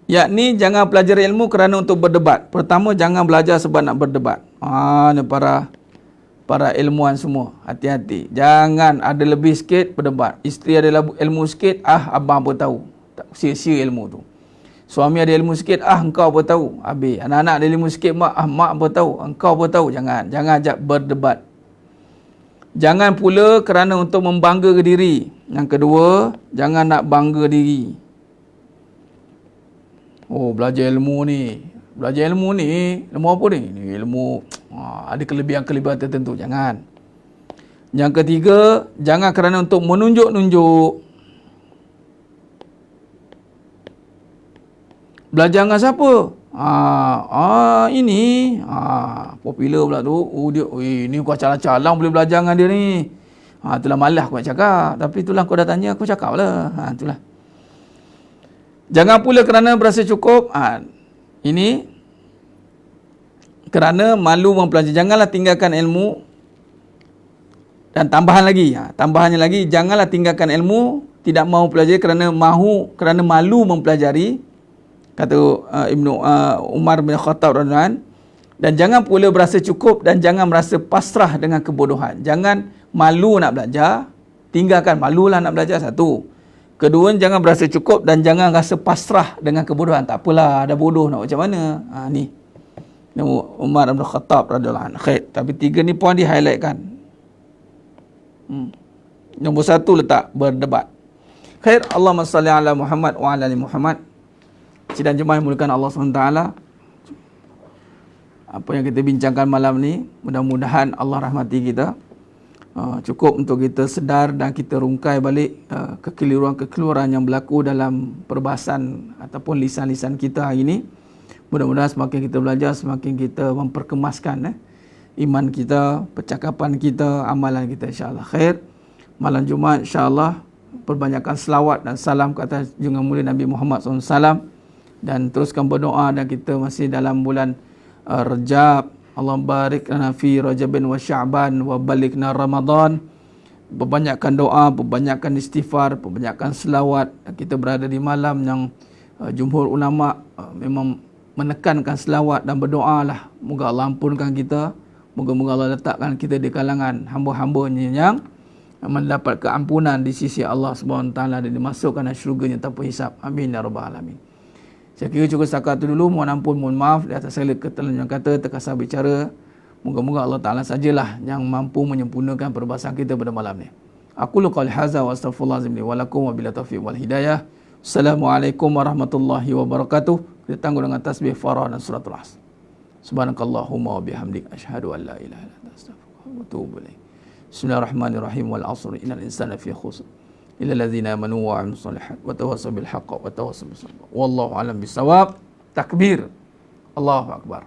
yakni jangan pelajari ilmu kerana untuk berdebat. Pertama, jangan belajar sebab nak berdebat. Ni para ilmuwan semua, hati-hati. Jangan ada lebih sikit berdebat. Isteri ada ilmu sikit, abang apa tahu. Tak sia-sia ilmu tu. Suami ada ilmu sikit, engkau apa tahu. Habis. Anak-anak ada ilmu sikit, mak apa tahu. Engkau apa tahu. Jangan ajak berdebat. Jangan pula kerana untuk membanggakan diri. Yang kedua, jangan nak bangga diri. Belajar ilmu ni. Ilmu apa ni? Ni ilmu ada kelebihan-kelebihan tertentu. Jangan. Yang ketiga, jangan kerana untuk menunjuk-nunjuk. Belajar dengan siapa? Ini popular pula tu. Ni kau calang-calang boleh belajar dengan dia ni. Itulah malas aku nak cakap. Tapi itulah kau dah tanya, aku cakap lah. Itulah. Jangan pula kerana berasa cukup. Ini kerana malu mempelajari. Janganlah tinggalkan ilmu. Dan tambahannya lagi, janganlah tinggalkan ilmu, tidak mahu pelajari kerana malu mempelajari. Kata Umar bin Khattab radhiyallahu anhu. Dan jangan pula berasa cukup dan jangan merasa pasrah dengan kebodohan. Jangan malu nak belajar, tinggalkan malulah nak belajar, satu. Kedua, jangan berasa cukup dan jangan rasa pasrah dengan kebodohan. Tak apalah, ada bodoh nak macam mana. Ni Umar bin Khattab radhiyallahu anhu. Tapi 3 ni poin di-highlightkan. Nombor 1 letak berdebat. Allahumma salli ala Muhammad wa ala ali Muhammad. Sidang jemaah yang dimuliakan Allah SWT, apa yang kita bincangkan malam ni, mudah-mudahan Allah rahmati kita. Cukup untuk kita sedar dan kita rungkai balik kekeliruan-kekeliruan yang berlaku dalam perbahasan ataupun lisan-lisan kita hari ini. Mudah-mudahan semakin kita belajar, semakin kita memperkemaskan iman kita, percakapan kita, amalan kita, insyaAllah. Malam Jumaat insyaAllah perbanyakkan selawat dan salam ke atas junjungan mulia Nabi Muhammad SAW. Dan teruskan berdoa, dan kita masih dalam bulan Rajab. Allah barik lana fi Rajabin wa Sya'ban wa balikna Ramadan. Perbanyakkan doa, perbanyakkan istighfar, perbanyakkan selawat. Kita berada di malam yang jumhur ulama memang menekankan selawat dan berdoalah. Moga Allah ampunkan kita. Moga-moga Allah letakkan kita di kalangan hamba-hambanya yang mendapat keampunan di sisi Allah SWT dan dimasukkan dalam syurganya tanpa hisab. Amin ya rabbal alamin. Saya kira cukup setakat itu dulu. Mohon ampun, mohon maaf di atas segala ketelanjuran kata, terkasar bicara. Moga-moga Allah Ta'ala sajalah yang mampu menyempurnakan perbahasan kita pada malam ni. Aku qouli hadza wa astaghfirullahalazim li wa lakum wa billahi taufiq wal hidayah. Assalamualaikum warahmatullahi wabarakatuh. Kita tangguh dengan tasbih farah dan suratul Asr. Subhanakallahumma wa bihamdik asyhadu an la ilaha illa anta astaghfiruka wa atubu ilaik. Bismillahirrahmanirrahim. Wal 'asri innal insana fi khusr. Illa allazina amanu wa 'amilus solihat wa tawassaw bil haqqi wa tawassaw bis sabr. Wallahu a'lam bissawab. Takbir. Allahu akbar.